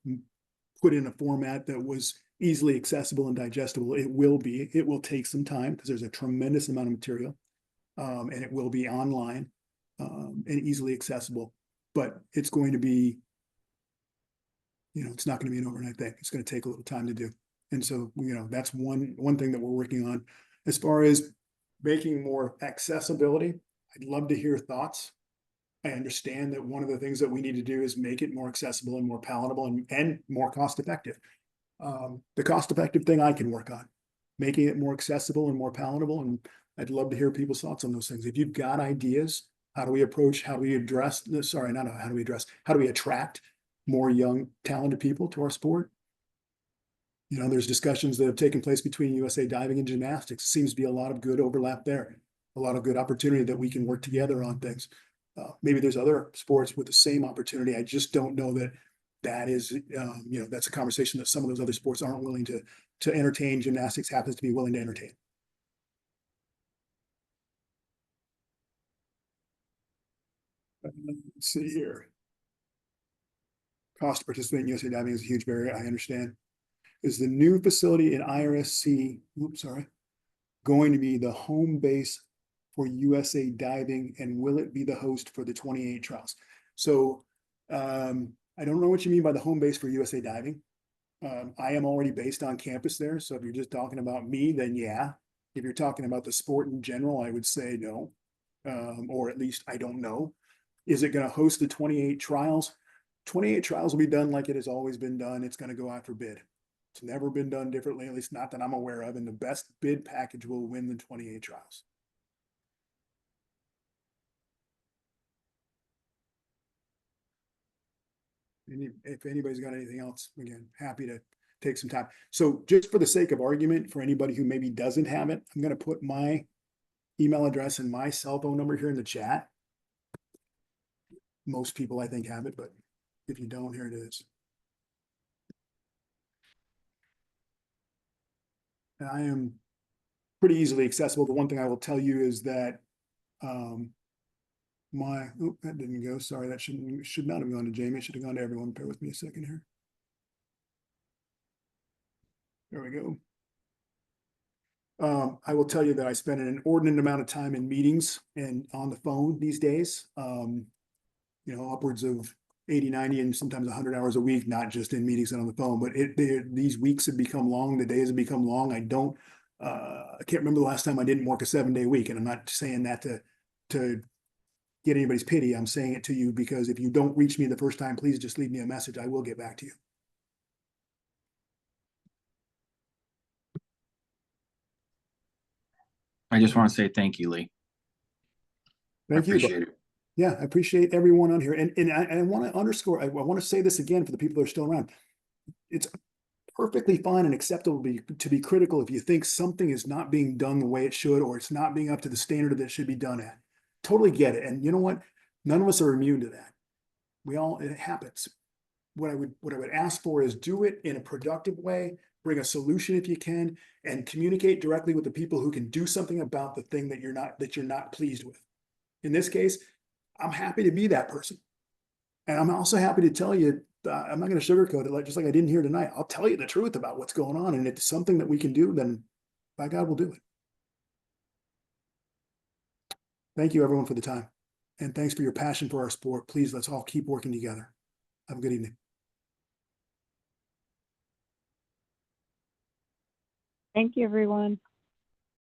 put in a format that was easily accessible and digestible. It will take some time because there's a tremendous amount of material, and it will be online and easily accessible, but it's going to be, it's not going to be an overnight thing. It's going to take a little time to do. And so, that's one thing that we're working on. As far as making more accessibility, I'd love to hear thoughts. I understand that one of the things that we need to do is make it more accessible and more palatable and more cost effective. The cost effective thing I can work on, making it more accessible and more palatable. And I'd love to hear people's thoughts on those things. If you've got ideas, how do we attract more young, talented people to our sport? There's discussions that have taken place between USA Diving and gymnastics. It seems to be a lot of good overlap there, a lot of good opportunity that we can work together on things. Maybe there's other sports with the same opportunity. I just don't know that is, that's a conversation that some of those other sports aren't willing to entertain. Gymnastics happens to be willing to entertain. Let's see here. Cost to participate in USA Diving is a huge barrier. I understand. Is the new facility in IRSC, going to be the home base for USA Diving, and will it be the host for the 28 trials? So I don't know what you mean by the home base for USA Diving. I am already based on campus there. So if you're just talking about me, then yeah. If you're talking about the sport in general, I would say no, or at least I don't know. Is it going to host the 28 trials? 28 trials will be done like it has always been done. It's going to go out for bid. It's never been done differently, at least not that I'm aware of, and the best bid package will win the 28 trials. If anybody's got anything else, again, happy to take some time. So just for the sake of argument, for anybody who maybe doesn't have it, I'm going to put my email address and my cell phone number here in the chat. Most people, I think, have it, but if you don't, here it is. And I am pretty easily accessible. The one thing I will tell you is that that didn't go. Sorry, that should not have gone to Jamie. It should have gone to everyone. Bear with me a second here. There we go. I will tell you that I spend an inordinate amount of time in meetings and on the phone these days. Upwards of 80, 90, and sometimes 100 hours a week, not just in meetings and on the phone, but these weeks have become long. The days have become long. I can't remember the last time I didn't work a 7-day week. And I'm not saying that to get anybody's pity. I'm saying it to you because if you don't reach me the first time, please just leave me a message. I will get back to you. I just want to say thank you, Lee. Thank you. Appreciate it. Yeah, I appreciate everyone on here. And I want to underscore, I want to say this again for the people that are still around. It's perfectly fine and acceptable to be critical if you think something is not being done the way it should, or it's not being up to the standard that it should be done at. Totally get it. And you know what? None of us are immune to that. It happens. What I would ask for is do it in a productive way, bring a solution if you can, and communicate directly with the people who can do something about the thing that you're not pleased with. In this case, I'm happy to be that person. And I'm also happy to tell you, I'm not going to sugarcoat it, just like I didn't here tonight. I'll tell you the truth about what's going on. And if it's something that we can do, then by God, we'll do it. Thank you, everyone, for the time. And thanks for your passion for our sport. Please, let's all keep working together. Have a good evening. Thank you, everyone.